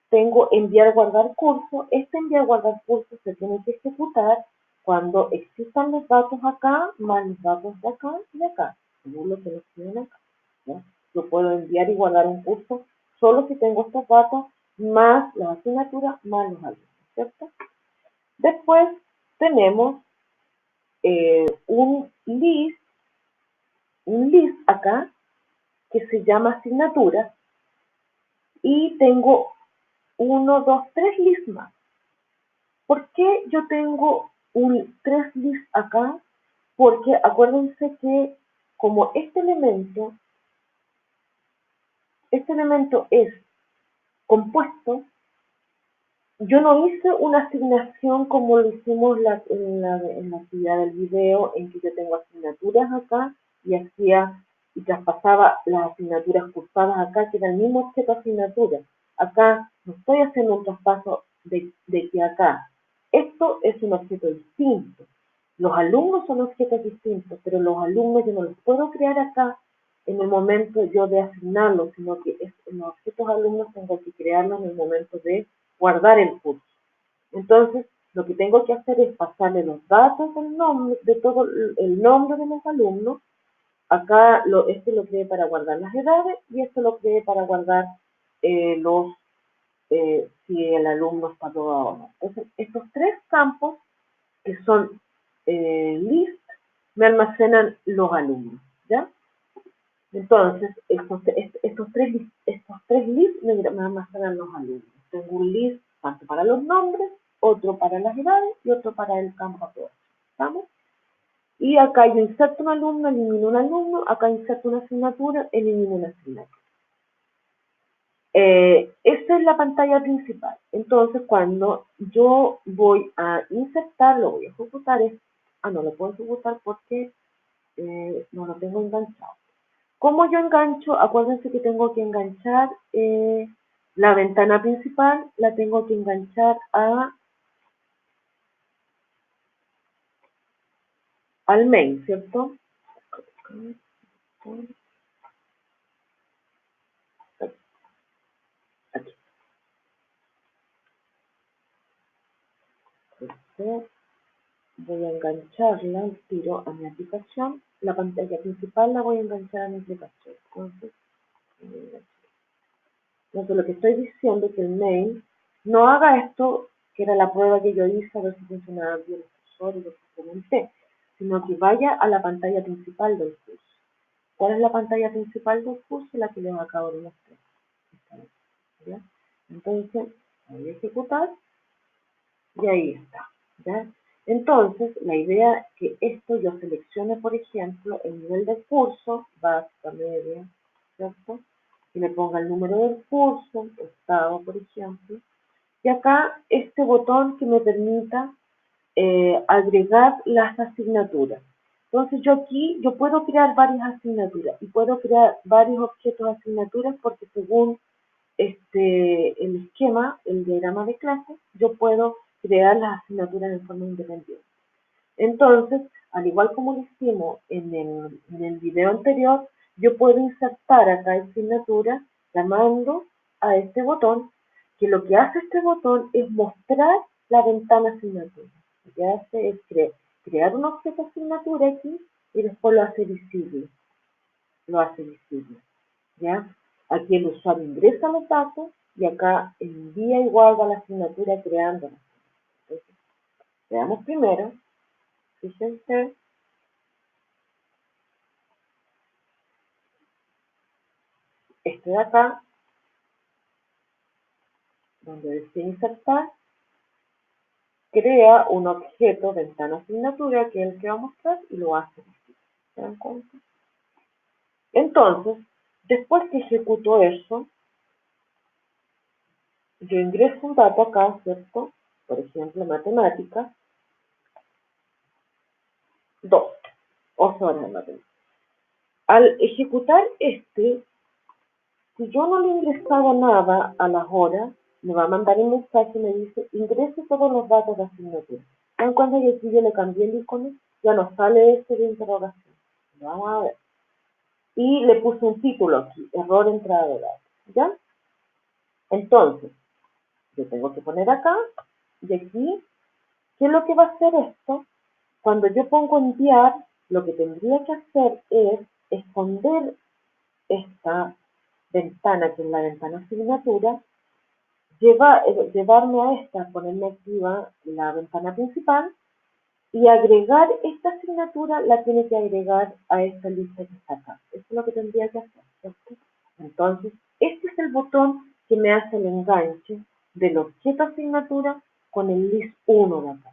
tengo enviar guardar curso. Este enviar guardar curso se tiene que ejecutar cuando existan los datos acá más los datos de acá y de acá, según lo que nos piden acá, ¿ya? Yo puedo enviar y guardar un curso solo si tengo estos datos más las asignaturas más los alumnos, ¿cierto? Después tenemos un list acá que se llama asignatura y tengo uno, dos, tres lists más. ¿Por qué yo tengo tres lists acá? Porque acuérdense que como este elemento es compuesto, yo no hice una asignación como lo hicimos en la actividad del video, en que yo tengo asignaturas acá y traspasaba las asignaturas cursadas acá, que era el mismo objeto asignatura. Acá no estoy haciendo un traspaso de que acá. Esto es un objeto distinto. Los alumnos son objetos distintos, pero los alumnos yo no los puedo crear acá en el momento yo de asignarlos, sino que los objetos alumnos tengo que crearlos en el momento de guardar el curso. Entonces, lo que tengo que hacer es pasarle los datos del nombre, de todo el nombre de los alumnos. Acá este lo creé para guardar las edades y este lo creé para guardar si el alumno está aprobado o no. Entonces, estos tres campos que son list me almacenan los alumnos, ¿ya? Entonces, estos tres lists me almacenan los alumnos. Tengo un list tanto para los nombres, otro para las edades y otro para el campo aprobación. ¿Estamos? Y acá yo inserto un alumno, elimino un alumno, acá inserto una asignatura, elimino una asignatura. Esta es la pantalla principal. Entonces, cuando yo voy a insertar, lo voy a ejecutar. No lo puedo ejecutar porque no lo tengo enganchado. ¿Cómo yo engancho? Acuérdense que tengo que enganchar la ventana principal, la tengo que enganchar al main, ¿cierto? Aquí. Entonces, voy a engancharla al tiro a mi aplicación. La pantalla principal la voy a enganchar a mi aplicación. Entonces lo que estoy diciendo es que el main no haga esto, que era la prueba que yo hice a ver si funcionaba bien el cursor y lo que comenté, sino que vaya a la pantalla principal del curso. ¿Cuál es la pantalla principal del curso? La que les acabo de mostrar. ¿Ya? Entonces, voy a ejecutar y ahí está. ¿Ya? Entonces, la idea es que esto yo seleccione, por ejemplo, el nivel del curso, básica, media, ¿cierto? Y le ponga el número del curso, octavo, por ejemplo. Y acá este botón que me permita agregar las asignaturas. Entonces yo aquí, yo puedo crear varias asignaturas y puedo crear varios objetos de asignaturas porque según el esquema, el diagrama de clase, yo puedo crear las asignaturas de forma independiente. Entonces, al igual como lo hicimos en el video anterior, yo puedo insertar acá asignatura llamando a este botón, que lo que hace este botón es mostrar la ventana asignatura. Lo que hace es crear un objeto asignatura aquí y después lo hace visible. ¿Ya? Aquí el usuario ingresa los datos y acá envía y guarda la asignatura creándola. Entonces, veamos primero, fíjense, este de acá, donde desea insertar, crea un objeto ventana asignatura, que es el que va a mostrar, y lo hace. ¿Se dan cuenta? Entonces, después que ejecuto eso, yo ingreso un dato acá, ¿cierto? Por ejemplo, matemática, 2, 8 horas de matemática. Al ejecutar si yo no le he ingresado nada a las horas, me va a mandar un mensaje y me dice, ingrese todos los datos de asignatura. ¿Se dan cuenta que aquí yo le cambié el icono? Ya no sale este de interrogación. Lo vamos a ver. Y le puse un título aquí, error entrada de datos. ¿Ya? Entonces, yo tengo que poner acá, y aquí, ¿qué es lo que va a hacer esto? Cuando yo pongo enviar, lo que tendría que hacer es esconder esta ventana, que es la ventana asignatura, llevarme a esta, ponerme activa la ventana principal y agregar esta asignatura, la tiene que agregar a esta lista que está acá. Eso es lo que tendría que hacer, ¿cierto? Entonces, este es el botón que me hace el enganche del objeto asignatura con el list 1 de acá.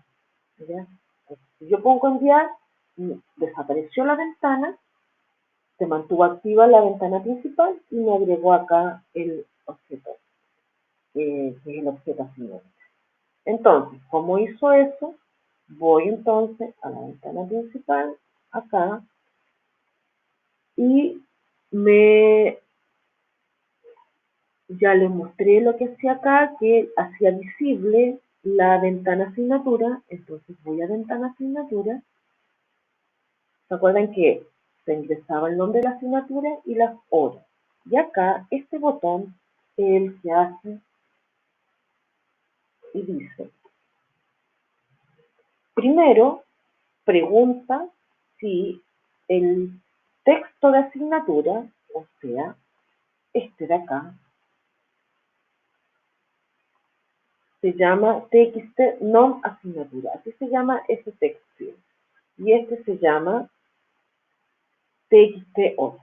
¿Ya? Entonces, si yo pongo enviar, desapareció la ventana, se mantuvo activa la ventana principal y me agregó acá el objeto, que es el objeto asignado. Entonces, ¿cómo hizo eso? Voy entonces a la ventana principal, acá, y ya les mostré lo que hacía acá, que hacía visible la ventana asignatura. Entonces voy a ventana asignatura. ¿Se acuerdan que se ingresaba el nombre de la asignatura y las horas? Y acá este botón es el que hace y dice, primero pregunta si el texto de asignatura, o sea, este de acá, se llama TXT non asignatura. Así se llama ese texto. Y este se llama TXT hora.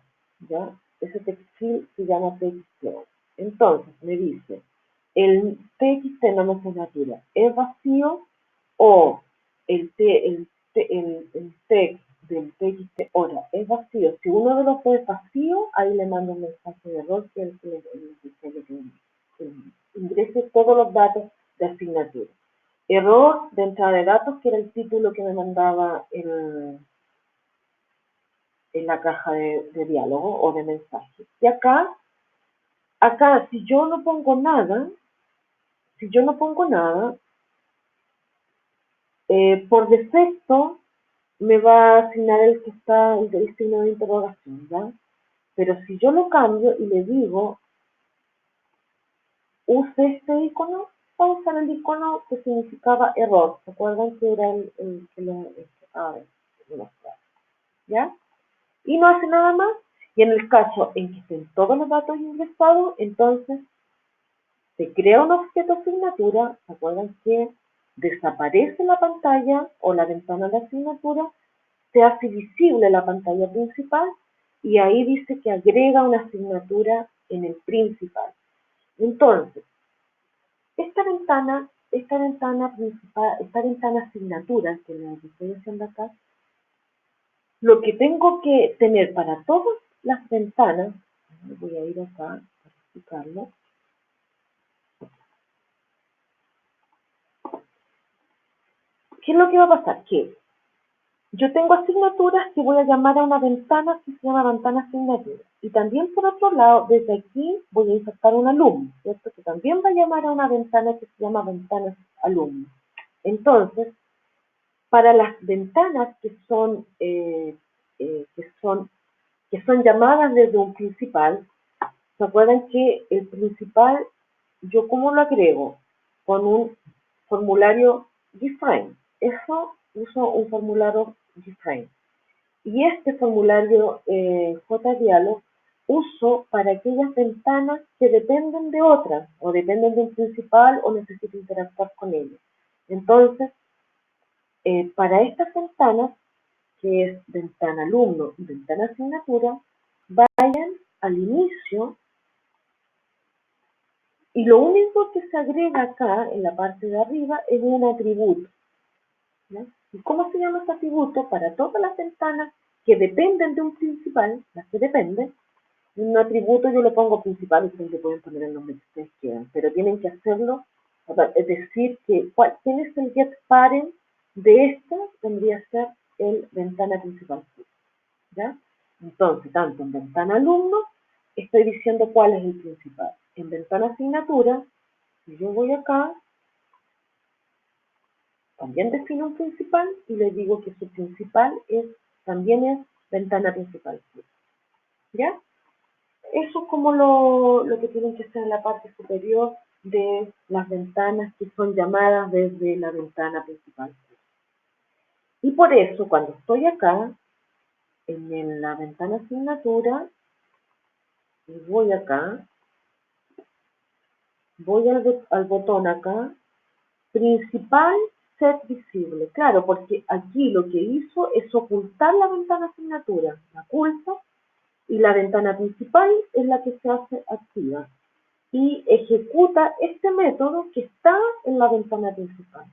¿Ya? Ese textil se llama TXT hora. Entonces me dice, el TXT non asignatura es vacío o el text del TXT hora es vacío. Si uno de los dos es vacío, ahí le mando un mensaje de error que es el que ingrese todos los datos de asignatura. Error de entrada de datos, que era el título que me mandaba en la caja de diálogo o de mensaje. Y acá, si yo no pongo nada, por defecto me va a asignar el que está el signo de interrogación, ¿ya? Pero si yo lo cambio y le digo, use este icono, va a usar el icono que significaba error. ¿Se acuerdan que era el que lo... A ver, ¿ya? Y no hace nada más. Y en el caso en que estén todos los datos ingresados, entonces se crea un objeto asignatura. ¿Se acuerdan que desaparece la pantalla o la ventana de asignatura? Se hace visible la pantalla principal y ahí dice que agrega una asignatura en el principal. Entonces, esta ventana principal, esta ventana asignatura, que es la que estoy haciendo acá, lo que tengo que tener para todas las ventanas, voy a ir acá para explicarlo. ¿Qué es lo que va a pasar? Que yo tengo asignaturas que voy a llamar a una ventana que se llama ventana asignatura. Y también, por otro lado, desde aquí voy a insertar un alumno, ¿cierto? Que también va a llamar a una ventana que se llama ventana alumno. Entonces, para las ventanas que son llamadas desde un principal, ¿se acuerdan que el principal, yo cómo lo agrego? Con un formulario define. Eso uso un formulario define. Y este formulario JDialog uso para aquellas ventanas que dependen de otras, o dependen de un principal, o necesito interactuar con ellos. Entonces, para estas ventanas, que es ventana alumno y ventana asignatura, vayan al inicio y lo único que se agrega acá en la parte de arriba es un atributo. ¿No? ¿Y cómo se llama este atributo? Para todas las ventanas que dependen de un principal, las que dependen, un atributo yo le pongo principal, ustedes le pueden poner el nombre que ustedes quieran, pero tienen que hacerlo, es decir, que quién es el get parent de esta, tendría que ser el ventana principal. ¿Ya? Entonces, tanto en ventana alumno, estoy diciendo cuál es el principal. En ventana asignatura, Yo voy acá, también defino un principal y le digo que su principal también es ventana principal. ¿Ya? Eso es como lo que tienen que ser en la parte superior de las ventanas que son llamadas desde la ventana principal. Y por eso, cuando estoy acá, en la ventana asignatura, y voy acá, voy al botón acá, principal set visible. Claro, porque aquí lo que hizo es ocultar la ventana asignatura. La oculta y la ventana principal es la que se hace activa. Y ejecuta este método que está en la ventana principal.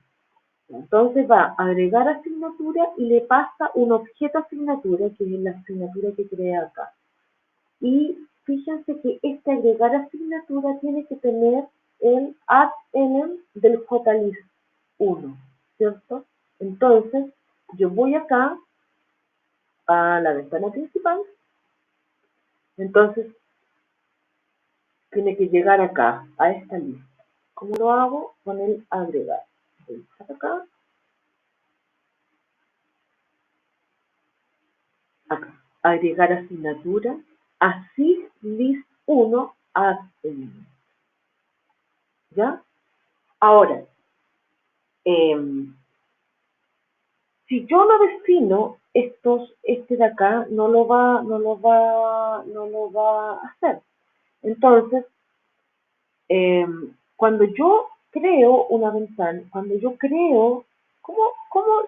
Entonces va a agregar asignatura y le pasa un objeto asignatura, que es la asignatura que crea acá. Y fíjense que este agregar asignatura tiene que tener el add element del JList 1, ¿cierto? Entonces, yo voy acá a la ventana principal, entonces tiene que llegar acá, a esta lista. ¿Cómo lo hago? Con el agregar. Voy acá, acá, agregar asignatura, así list 1 add element. ¿Ya? Ahora, si yo no defino este de acá no lo va a hacer. Entonces, cuando yo creo una ventana, cuando yo creo, ¿cómo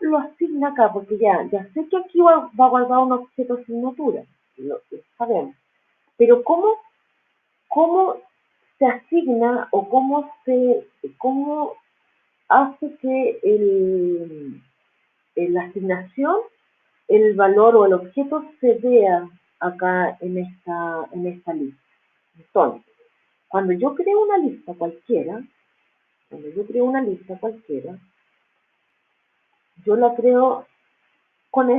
lo asigna acá? Porque ya sé que aquí va a guardar un objeto asignatura, lo sabemos. Pero ¿cómo se asigna o cómo hace que la asignación, el valor o el objeto se vea acá en esta lista? Entonces, cuando yo creo una lista cualquiera, yo la creo con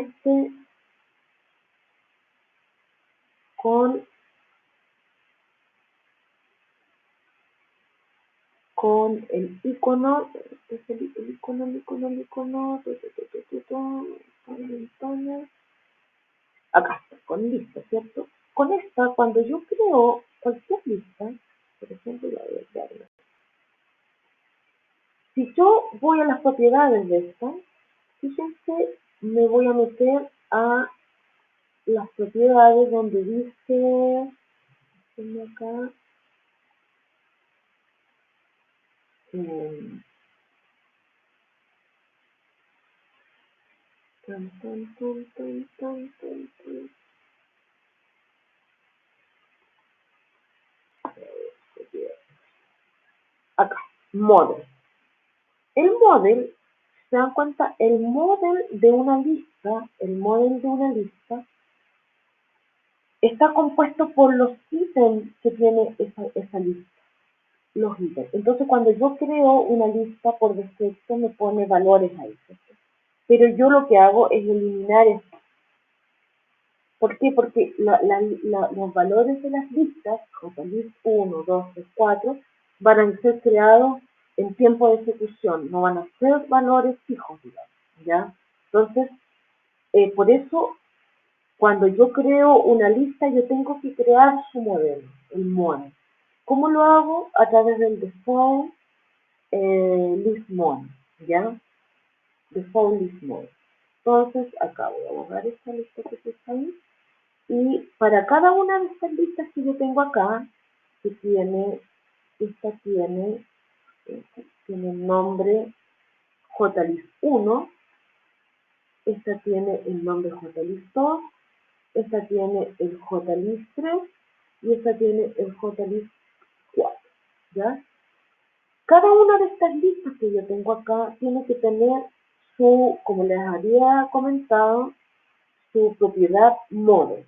con, con el icono, este es el icono, acá está, con lista, ¿cierto? Con esta, cuando yo creo cualquier lista, por ejemplo, si yo voy a las propiedades de esta, fíjense, me voy a meter a las propiedades donde dice, acá, eh, tan, tan, tan, tan, tan, tan, tan. Acá, model. El model, ¿se dan cuenta? El model de una lista está compuesto por los ítems que tiene esa lista. Los ítems. Entonces, cuando yo creo una lista, por defecto me pone valores ahí, ¿cierto? Pero yo lo que hago es eliminar esto. ¿Por qué? Porque los valores de las listas, JList 1, 2, 3, 4, van a ser creados en tiempo de ejecución, no van a ser valores fijos, digamos, ¿ya? Entonces, por eso, cuando yo creo una lista, yo tengo que crear su modelo, el model. ¿Cómo lo hago? A través del default list model, ¿ya? Default list model. Entonces, acá voy a borrar esta lista que está ahí. Y para cada una de estas listas que yo tengo acá, que esta tiene el nombre JList 1, esta tiene el nombre JList 2, esta tiene el JList 3 y esta tiene el JList 4, ¿ya? Cada una de estas listas que yo tengo acá tiene que tener como les había comentado, su propiedad model.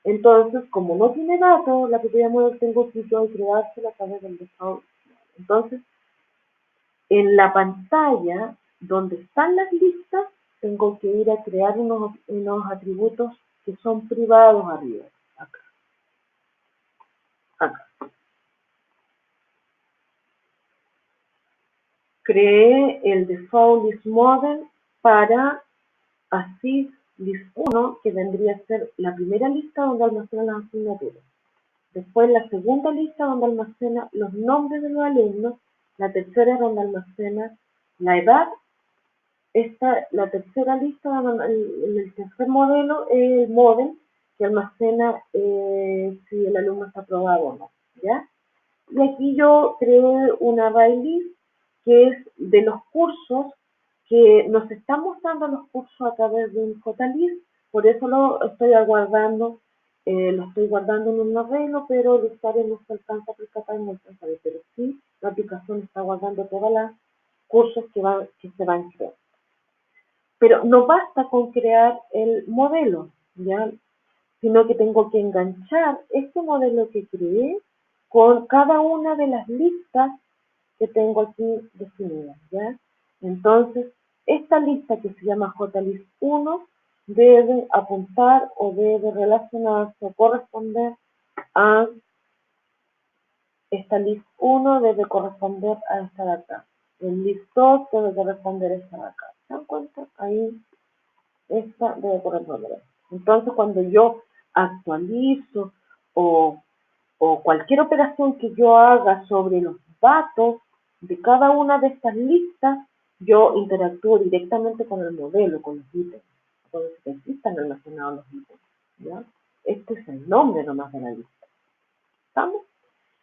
Entonces, como no tiene datos, la propiedad model tengo que yo creársela a través del default. Entonces, en la pantalla donde están las listas, tengo que ir a crear unos atributos que son privados arriba. Acá. Acá. creé el default list model para así list 1, que vendría a ser la primera lista donde almacena las asignaturas. Después la segunda lista donde almacena los nombres de los alumnos. La tercera es donde almacena la edad. La tercera lista, el tercer modelo es el model que almacena si el alumno está aprobado o no, ¿ya? Y aquí yo creé una array list que es de los cursos que nos están mostrando los cursos a través de un JList, por eso lo estoy guardando en un arreglo, pero el usuario no se alcanza a percatar y no alcanza a ver, pero sí la aplicación está guardando todos los cursos que se van a crear. Pero no basta con crear el modelo, ¿ya? Sino que tengo que enganchar este modelo que creé con cada una de las listas que tengo aquí definidas, ¿ya? Entonces, esta lista que se llama JList1 debe apuntar o debe relacionarse o corresponder a esta list 1 debe corresponder a esta de acá. El list 2 debe corresponder a esta de acá. ¿Se dan cuenta? Ahí esta debe corresponder. Entonces, cuando yo actualizo o, o cualquier operación que yo haga sobre los datos de cada una de estas listas, yo interactúo directamente con el modelo, con los ítems, con los que están relacionados los ítems, ¿ya? Este es el nombre nomás de la lista. ¿Estamos?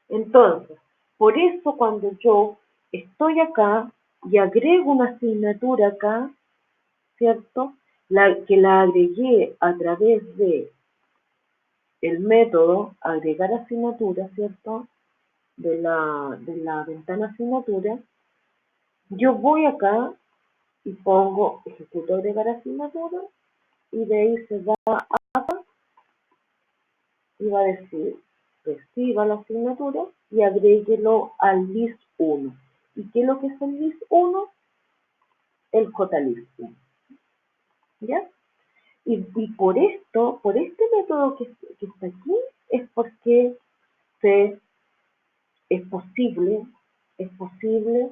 Entonces, por eso cuando yo estoy acá y agrego una asignatura acá, ¿cierto? Que la agregué a través de el método agregar asignatura, ¿cierto? De la ventana asignatura, yo voy acá y pongo ejecuto agregar asignatura y de ahí se va acá y va a decir reciba la asignatura y agréguelo al list 1. ¿Y qué es lo que es el list 1? El JList 1. ¿Ya? Y por esto, por este método que está aquí, es porque es posible, es posible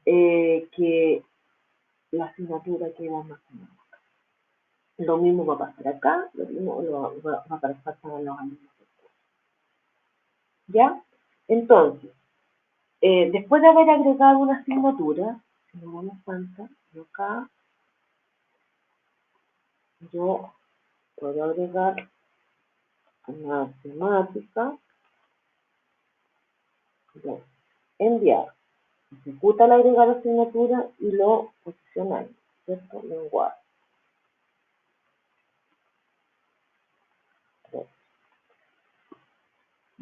que la asignatura quede almacenada. Lo mismo va a pasar acá, lo mismo va a pasar en los alumnos. ¿Ya? Entonces, después de haber agregado una asignatura, si nos damos cuenta, yo acá, yo puedo agregar una temática, enviar, ejecuta la agregada asignatura y lo posiciona ahí, ¿cierto? Lenguaje.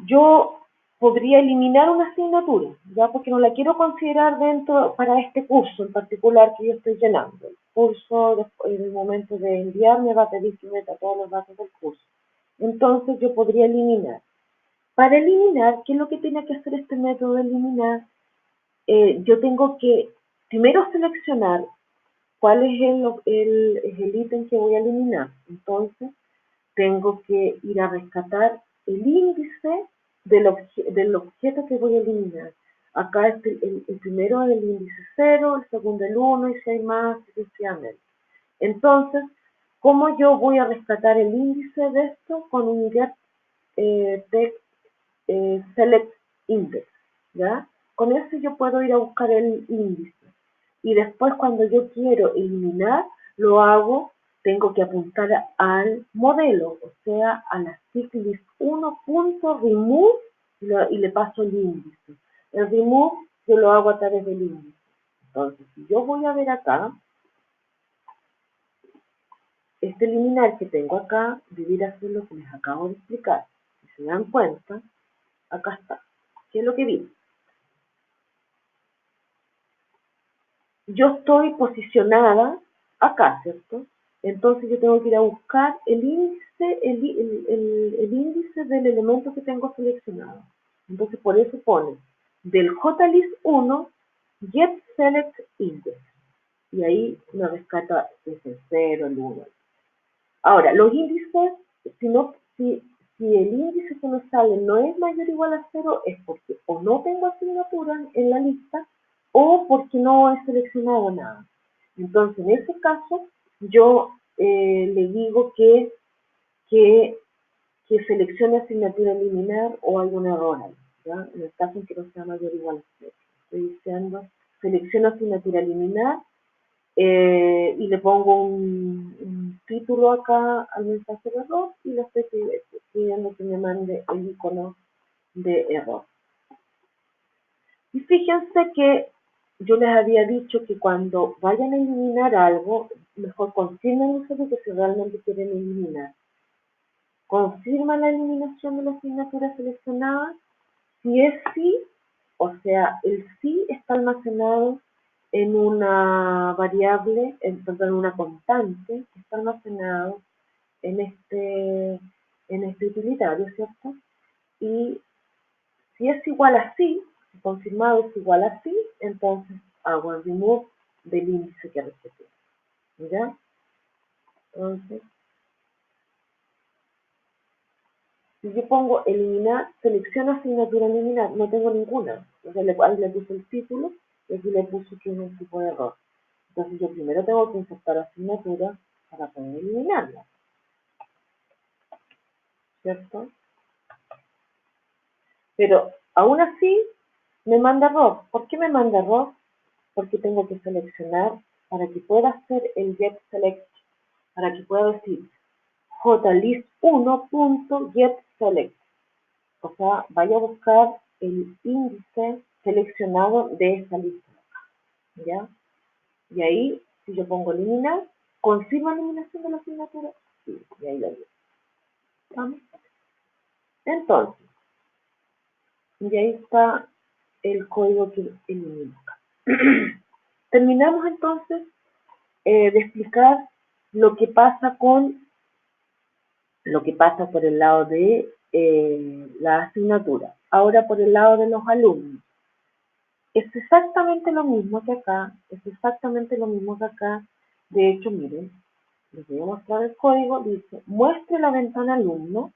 Yo podría eliminar una asignatura, ya porque no la quiero considerar dentro para este curso en particular que yo estoy llenando. El curso, en el momento de enviar, me va a pedir que meta todos los datos del curso. Entonces yo podría eliminar. Para eliminar, ¿qué es lo que tiene que hacer este método de eliminar? Yo tengo que primero seleccionar cuál es el ítem que voy a eliminar. Entonces, tengo que ir a rescatar el índice del objeto que voy a eliminar. Acá el primero es el índice 0, el segundo el 1 y si hay más, sucesivamente. Entonces, ¿cómo yo voy a rescatar el índice de esto? Con un get text select index, ¿ya? Con eso yo puedo ir a buscar el índice. Y después cuando yo quiero eliminar, lo hago, tengo que apuntar al modelo, o sea, a la cyclist 1.remove y le paso el índice. El remove yo lo hago a través del índice. Entonces, si yo voy a ver acá, este eliminar que tengo acá, debiera ser lo que les acabo de explicar. Si se dan cuenta, acá está. ¿Qué es lo que vi? Yo estoy posicionada acá, ¿cierto? Entonces yo tengo que ir a buscar el índice, el índice del elemento que tengo seleccionado. Entonces por eso pone del JList1 get select index. Y ahí me rescata el 0, el 1. Ahora, los índices, si el índice que me sale no es mayor o igual a 0, es porque o no tengo asignatura en la lista o porque no he seleccionado nada. Entonces, en ese caso, yo le digo que, que seleccione asignatura eliminar o algún error ahí, ¿ya? En el caso en que no sea mayor o igual a 0. Estoy diciendo, selecciono asignatura eliminar y le pongo un título acá al mensaje de error y le estoy pidiendo que me mande el icono de error. Y fíjense que yo les había dicho que cuando vayan a eliminar algo, mejor confirmen ustedes que si realmente quieren eliminar. Confirma la eliminación de la asignatura seleccionada. Si es sí, o sea, el sí está almacenado en una variable, en una constante, que está almacenado en este utilitario, ¿cierto? Y si es igual a sí, si confirmado es igual a sí, entonces hago el remove del índice que recibí. ¿Ya? Entonces, si yo pongo eliminar, selecciono asignatura eliminar, no tengo ninguna. Entonces ahí le puse el título y aquí le puse que es un tipo de error. Entonces yo primero tengo que insertar asignatura para poder eliminarla, ¿cierto? Pero aún así me manda error. ¿Por qué me manda error? Porque tengo que seleccionar para que pueda hacer el get select, para que pueda decir jlist1.getSelect. O sea, vaya a buscar el índice seleccionado de esta lista, ¿ya? Y ahí, si yo pongo eliminar, confirma eliminación de la asignatura, sí, y ahí lo digo. ¿Vamos? Entonces, y ahí está el código que elimino acá. Terminamos entonces de explicar lo que pasa por el lado de la asignatura. Ahora por el lado de los alumnos. Es exactamente lo mismo que acá, es exactamente lo mismo que acá. De hecho, miren, les voy a mostrar el código, dice, muestre la ventana alumno,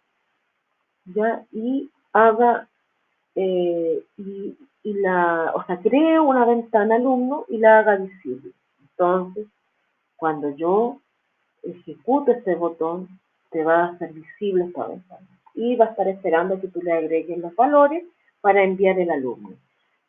ya, y haga, o sea, cree una ventana alumno y la haga visible. Entonces, cuando yo ejecute este botón, te va a hacer visible esta ventana. Y va a estar esperando que tú le agregues los valores para enviar el alumno.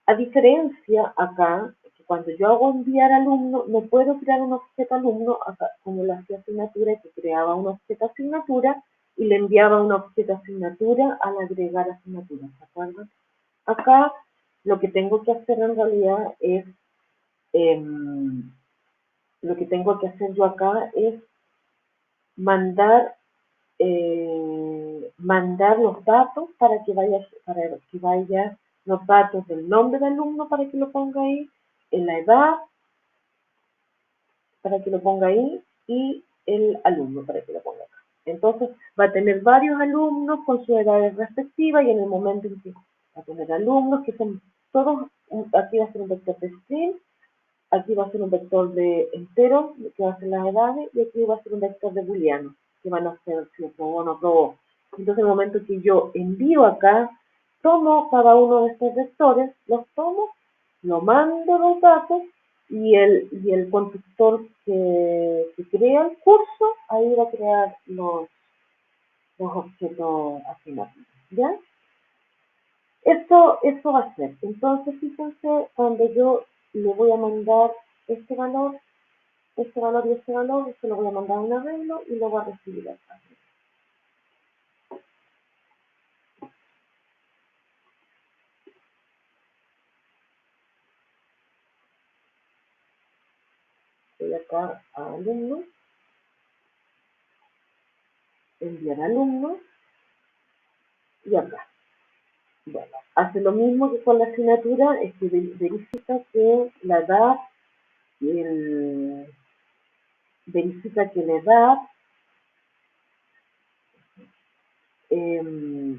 A diferencia acá, que cuando yo hago enviar alumno, no puedo crear un objeto alumno, acá, como lo hacía asignatura, que creaba un objeto asignatura y le enviaba un objeto asignatura al agregar asignatura, ¿se acuerdan? Acá lo que tengo que hacer en realidad es, eh, lo que tengo que hacer yo acá es mandar mandar los datos para que vaya los datos del nombre del alumno para que lo ponga ahí, en la edad para que lo ponga ahí y el alumno para que lo ponga acá. Entonces va a tener varios alumnos con sus edades respectivas y en el momento en que va a tener alumnos que son todos, aquí va a ser un vector de string, aquí va a ser un vector de entero, que va a ser las edades, y aquí va a ser un vector de booleano, que van a ser si aprobó o no aprobó. Entonces, en el momento que yo envío acá, tomo cada uno de estos vectores, los tomo, lo mando los datos, y el constructor que crea el curso, ahí va a crear los objetos asignados. ¿Ya? Eso va a ser. Entonces, fíjense, cuando yo le voy a mandar este valor y este valor, esto lo voy a mandar a un arreglo y lo va a recibir acá. Voy acá a alumnos, enviar alumnos y acá. Bueno, hace lo mismo que con la asignatura, es que verifica que la edad y verifica que la edad eh,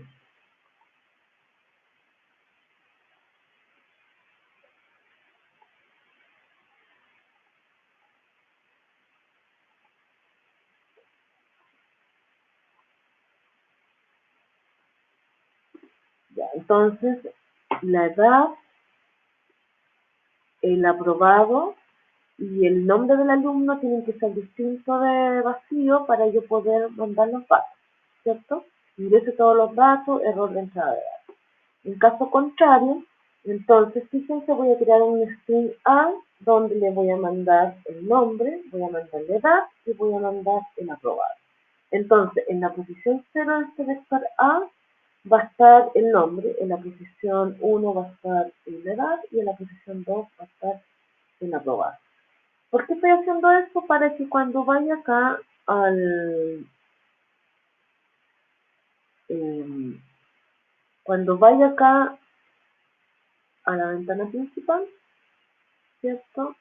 ya, entonces la edad el aprobado y el nombre del alumno tienen que ser distintos de vacío para yo poder mandar los datos, ¿cierto? Ingrese todos los datos, error de entrada de datos. En caso contrario, entonces fíjense, voy a crear un string A donde le voy a mandar el nombre, voy a mandar la edad y voy a mandar el aprobado. Entonces, en la posición 0 de este vector A va a estar el nombre, en la posición 1 va a estar la edad y en la posición 2 va a estar el aprobado. ¿Por qué estoy haciendo esto? Para que cuando vaya acá eh, cuando vaya acá a la ventana principal, ¿cierto?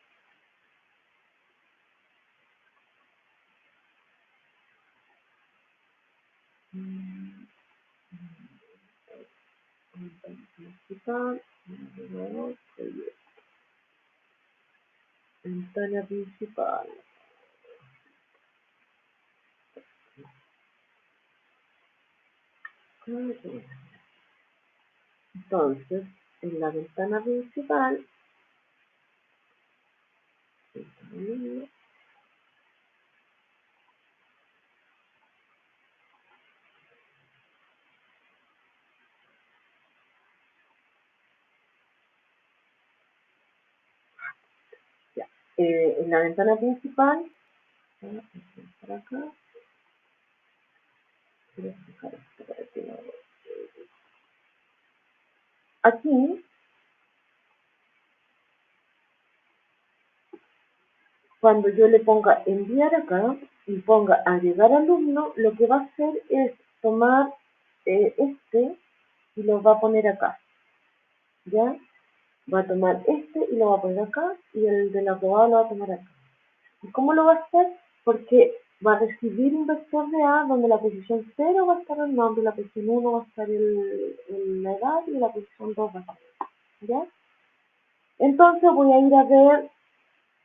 Ventana principal, ventana principal. Entonces, en la ventana principal, ya, en la ventana principal, por acá, voy a fijar esto para que no. Aquí, cuando yo le ponga enviar acá y ponga agregar alumno, lo que va a hacer es tomar este y lo va a poner acá, ¿ya? Va a tomar este y lo va a poner acá y el del aprobado lo va a tomar acá. ¿Y cómo lo va a hacer? Porque va a recibir un vector de A donde la posición 0 va a estar el nombre, la posición 1 va a estar la edad y la posición 2 va a estar, ¿ya? Entonces voy a ir a ver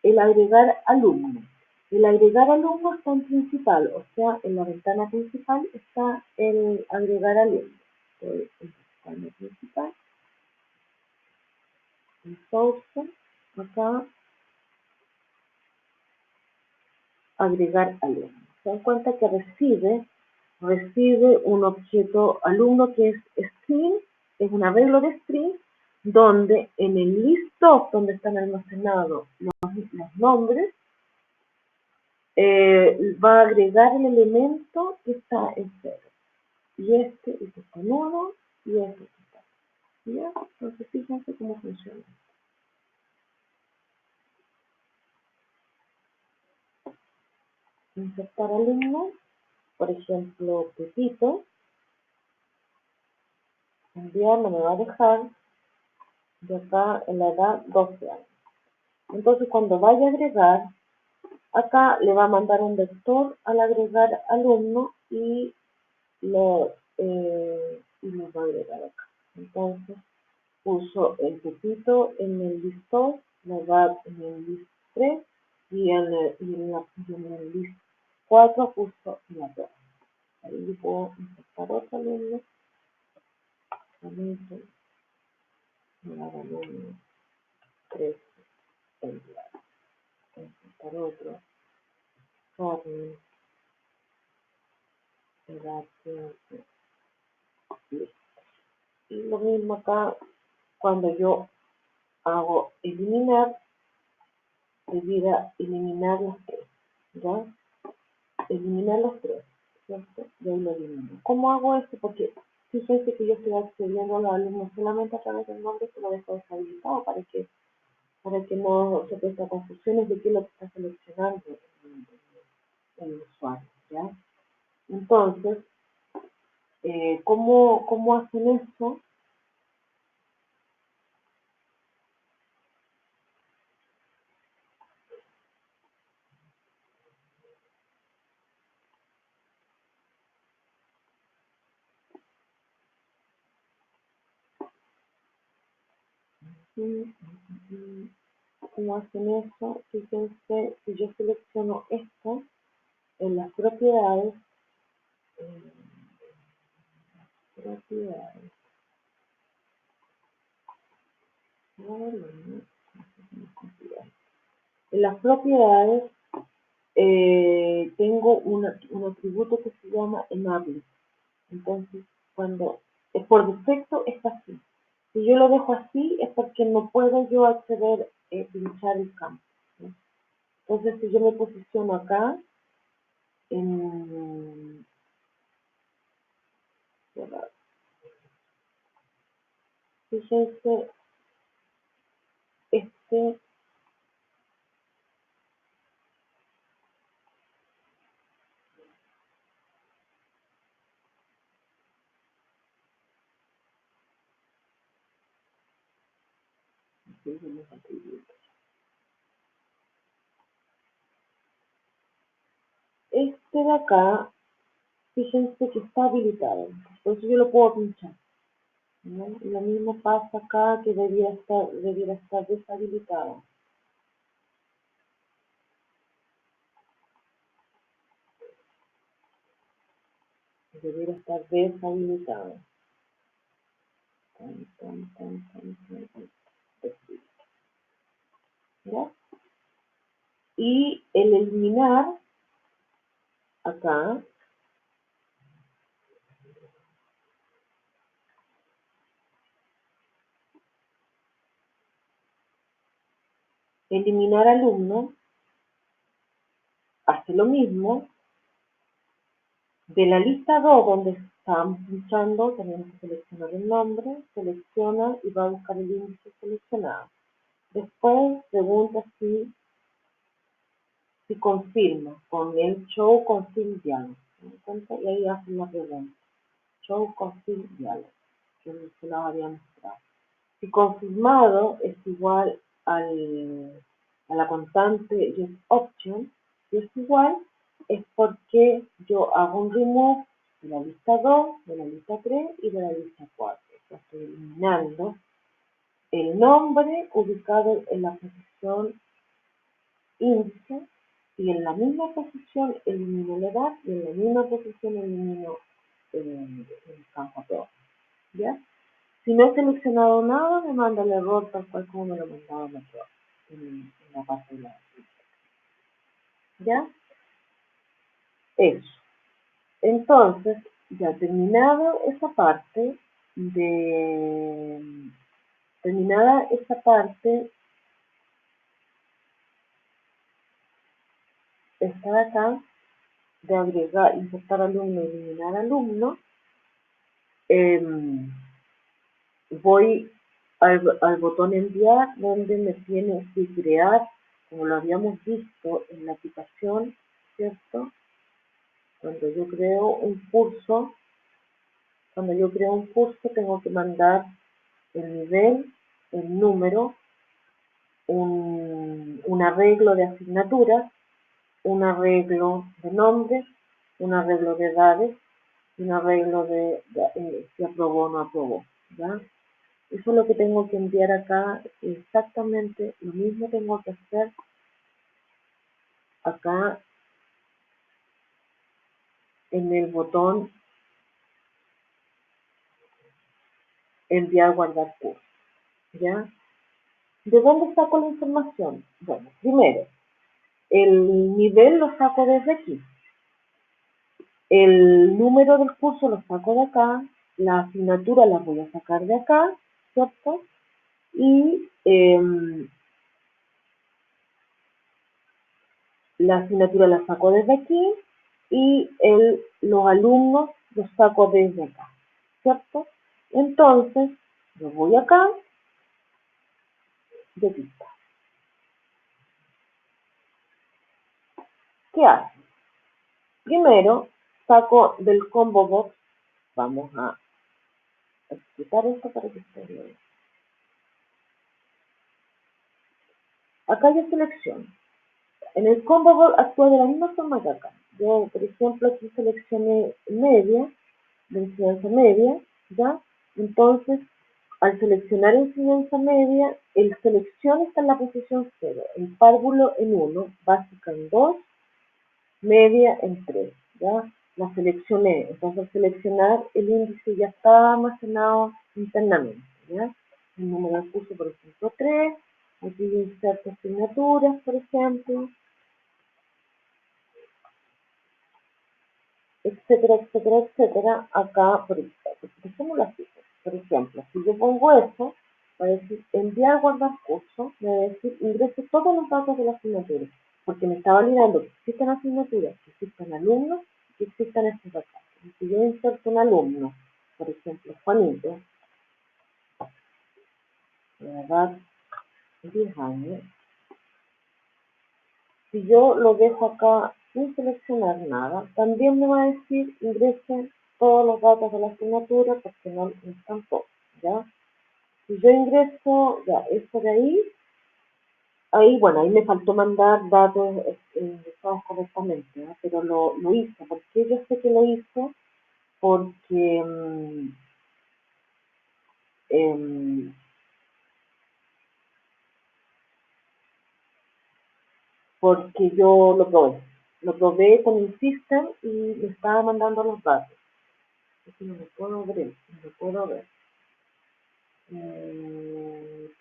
el agregar alumno. El agregar alumno está en principal, o sea, en la ventana principal está el agregar alumno. En ventana principal, en source, acá, agregar alumno. Se dan cuenta que recibe un objeto alumno que es string, es un arreglo de string, donde en el list2, donde están almacenados los nombres, va a agregar el elemento que está en 0. Y este está en 1 y este está en 0. ¿Ya? Entonces fíjense cómo funciona. Insertar alumno, por ejemplo, Pepito, enviar no me va a dejar, de acá en la edad 12 años. Entonces cuando vaya a agregar, acá le va a mandar un vector al agregar alumno y lo va a agregar acá. Entonces puso el Pepito en el list 2, la edad en el list 3 y en el list 4 puso la 2. Ahí yo puedo insertar otro alumno, alumno 3, insertar otro, Carmen, edad 15, listo. Y lo mismo acá, cuando yo hago eliminar, debiera eliminar los tres, ¿ya? Eliminar los tres, ¿cierto? Y ahí lo elimino. ¿Cómo hago esto? Porque fíjense que yo estoy accediendo a los alumnos solamente a través del nombre, que lo dejo deshabilitado para que no se preste confusiones de qué es lo que está seleccionando el usuario, ¿ya? Entonces, ¿cómo hacen eso? ¿Cómo hacen eso? Fíjense, si yo selecciono esto en las propiedades, eh, propiedades, En las propiedades tengo un atributo que se llama enable. Entonces, cuando por defecto está así. Si yo lo dejo así es porque no puedo yo acceder, pinchar el campo, ¿no? Entonces, si yo me posiciono acá, en, fíjense, este, este de acá, fíjense que está habilitado. Por eso yo lo puedo pinchar, ¿no? Y lo mismo pasa acá, que debiera estar deshabilitado. Debiera estar deshabilitado. ¿Ya? Y el eliminar, acá, eliminar alumno, hace lo mismo. De la lista 2 donde estamos pinchando, tenemos que seleccionar el nombre, selecciona y va a buscar el índice seleccionado. Después pregunta si confirma con el show confirm dialog. Y ahí hace una pregunta. Show confirm dialog, que se lo había mostrado. Si confirmado es igual a la constante option, y es igual, es porque yo hago un remove de la lista 2, de la lista 3 y de la lista 4. Ya estoy eliminando el nombre ubicado en la posición índice, y en la misma posición elimino la edad, y en la misma posición elimino el campo todo. ¿Ya? Si no he seleccionado nada, me manda el error tal cual como me lo mandaba en la parte de la... ¿Ya? Eso. Entonces, ya terminado esa parte de... Terminada esa parte, está acá de agregar, insertar alumno, eliminar alumno. Voy al botón enviar, donde me tiene que crear, como lo habíamos visto en la aplicación, ¿cierto? Cuando yo creo un curso, tengo que mandar el nivel, el número, un arreglo de asignaturas, un arreglo de nombres, un arreglo de edades y un arreglo de si aprobó o no aprobó, ¿ya? Eso es lo que tengo que enviar acá, exactamente lo mismo tengo que hacer acá en el botón enviar, guardar curso, ¿ya? ¿De dónde saco la información? Bueno, primero, el nivel lo saco desde aquí, el número del curso lo saco de acá, la asignatura la voy a sacar de acá, ¿cierto? Y la asignatura la saco desde aquí y los alumnos los saco desde acá, ¿cierto? Entonces, yo voy acá, de pista. ¿Qué hace? Primero, saco del combo box, vamos a explicar esto para que ustedes lo vean. Acá yo selecciono. En el combo box actúa de la misma forma que acá. Yo, por ejemplo, aquí seleccioné media, de enseñanza media, ¿ya? Entonces, al seleccionar enseñanza media, el selección está en la posición 0, el párvulo en 1, básica en 2, media en 3, ¿ya? La seleccioné, entonces al seleccionar el índice ya está almacenado internamente, ¿ya? El número de curso, por ejemplo, 3, Aquí yo inserto asignaturas, por ejemplo, etcétera, etcétera, etcétera. Acá, dejémoslo así. Por ejemplo, si yo pongo eso, va a decir enviar guardar curso, me va a decir ingrese todos los datos de la asignatura, porque me está validando que existen asignaturas, que existen alumnos, que existen estos datos. Si yo inserto un alumno, por ejemplo, Juanito, de edad 10 años, si yo lo dejo acá sin seleccionar nada, también me va a decir ingresen todos los datos de la asignatura porque no están todos, ¿ya? Si yo ingreso, ya, esto de ahí, bueno, ahí me faltó mandar datos ingresados correctamente, ¿no? Pero lo hice. ¿Por qué yo sé que lo hice? Porque, em, porque yo lo probé. Lo probé con el system y me estaba mandando los datos. Así no lo puedo ver, no lo puedo ver.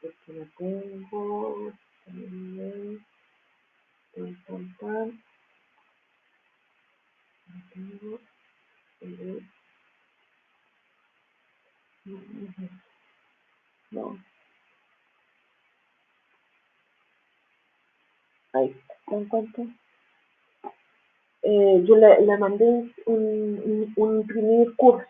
Porque no tengo, no tengo, no, ahí, ¿te encuentro? Yo le mandé un imprimir curso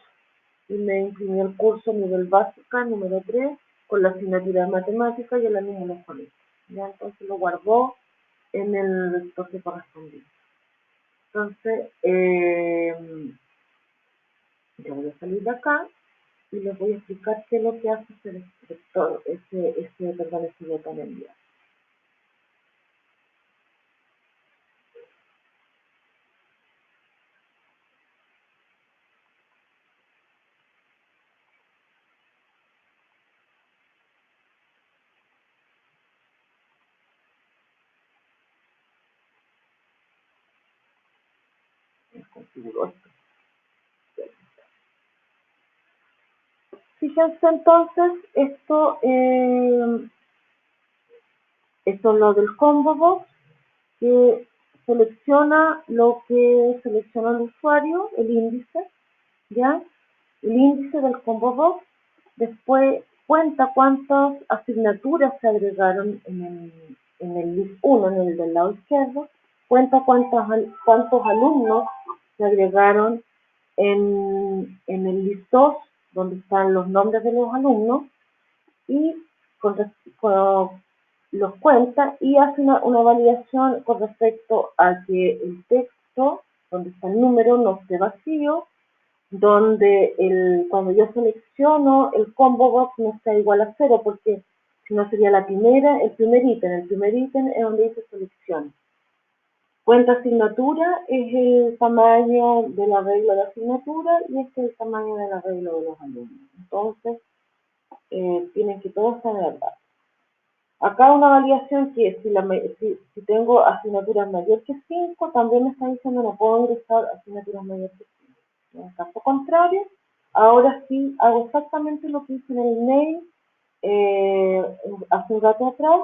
y me imprimió el curso nivel básica número 3 con la asignatura de matemática y el alumno fonético. Ya entonces lo guardó en el vector que correspondía. Entonces, yo voy a salir de acá y les voy a explicar qué es lo que hace ese vector, ese botón enviar. Configuro esto. Fíjense entonces, esto es lo del combo box, que selecciona lo que selecciona el usuario, el índice, ¿ya? El índice del combo box, después cuenta cuántas asignaturas se agregaron en el list 1, en el del lado izquierdo, cuenta cuántos alumnos se agregaron en el list 2, donde están los nombres de los alumnos, y con, con, los cuenta y hace una validación con respecto a que el texto, donde está el número, no esté vacío, donde cuando yo selecciono el combo box no está igual a 0, porque si no sería el primer ítem es donde dice selección. Cuenta asignatura es el tamaño del arreglo de asignatura y este es el tamaño del arreglo de los alumnos. Entonces, tienen que todos estar en verdad. Acá una validación que si tengo asignaturas mayor que 5, también me está diciendo no puedo ingresar asignaturas mayores que 5. En el caso contrario, ahora sí hago exactamente lo que hice en el mail hace un rato atrás,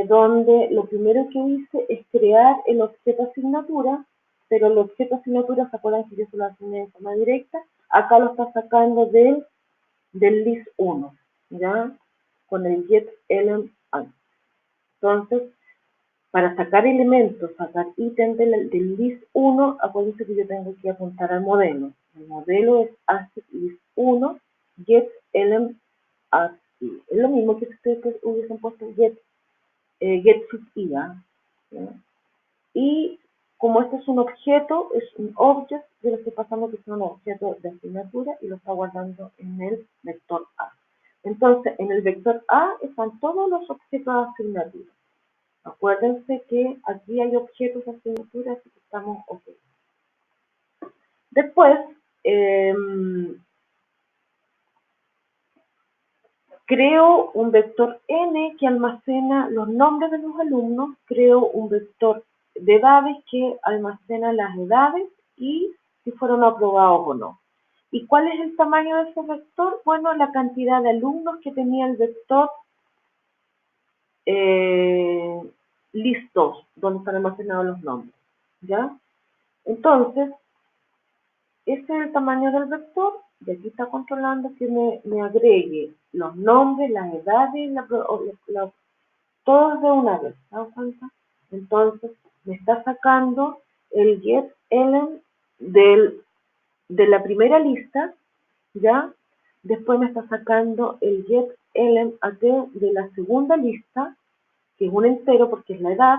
donde lo primero que hice es crear el objeto asignatura, pero el objeto asignatura, ¿se acuerdan que yo se lo asigné de forma directa? Acá lo está sacando del list 1, ¿ya? Con el get element. Entonces, para sacar elementos, sacar ítems del list 1, acuérdense que yo tengo que apuntar al modelo. El modelo es ASCII list 1, get element ASCII. Es lo mismo que si ustedes hubiesen puesto get IA. Y como este es un objeto, es un object, yo le estoy pasando que es un objeto de asignatura y lo está guardando en el vector A. Entonces, en el vector A están todos los objetos de asignatura. Acuérdense que aquí hay objetos de asignatura, así que estamos ok. Después, creo un vector n que almacena los nombres de los alumnos, creo un vector de edades que almacena las edades y si fueron aprobados o no. ¿Y cuál es el tamaño de ese vector? Bueno, la cantidad de alumnos que tenía el vector eh, listos donde están almacenados los nombres, ¿ya? Entonces, ese es el tamaño del vector y aquí está controlando que me agregue los nombres, las edades, todos de una vez, ¿te das cuenta? Entonces, me está sacando el getElem de la primera lista, ¿ya? Después me está sacando el getElemAt de la segunda lista, que es un entero porque es la edad,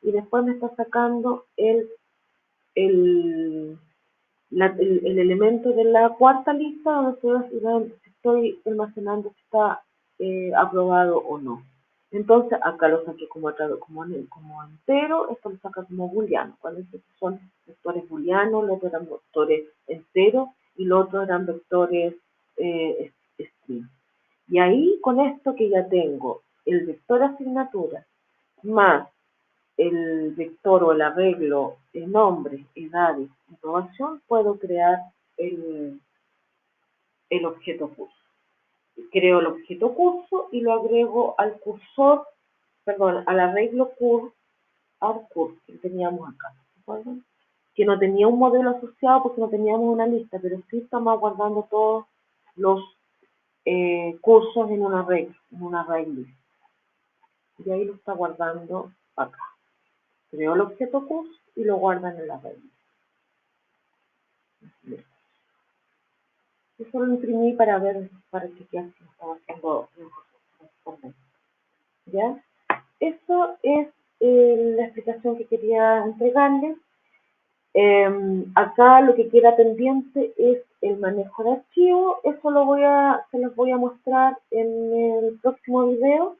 y después me está sacando el, el elemento de la cuarta lista donde estoy almacenando si está aprobado o no. Entonces acá lo saqué como entero, esto lo saca como booleano. Cuando estos son vectores booleanos, los otros eran vectores enteros y los otros eran vectores string. Y ahí con esto que ya tengo el vector asignatura más el vector o el arreglo de nombres, edades, información, puedo crear el, el objeto curso. Creo el objeto curso y lo agrego al cursor, perdón, al arreglo curso que teníamos acá. ¿Se acuerdan? Que no tenía un modelo asociado porque no teníamos una lista, pero sí estamos guardando todos los cursos en un array list. Y ahí lo está guardando acá. Creo el objeto curso y lo guarda en el array list. Eso lo imprimí para ver, para chequear si estaba haciendo correcto. ¿Ya? Eso es la explicación que quería entregarles. Acá lo que queda pendiente es el manejo de archivos. Eso se los voy a mostrar en el próximo video.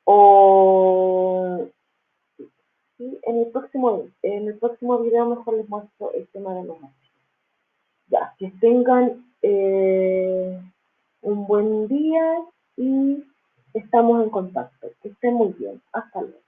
O sí, en el próximo video mejor les muestro el tema de los archivos. Ya, que tengan un buen día y estamos en contacto. Que estén muy bien. Hasta luego.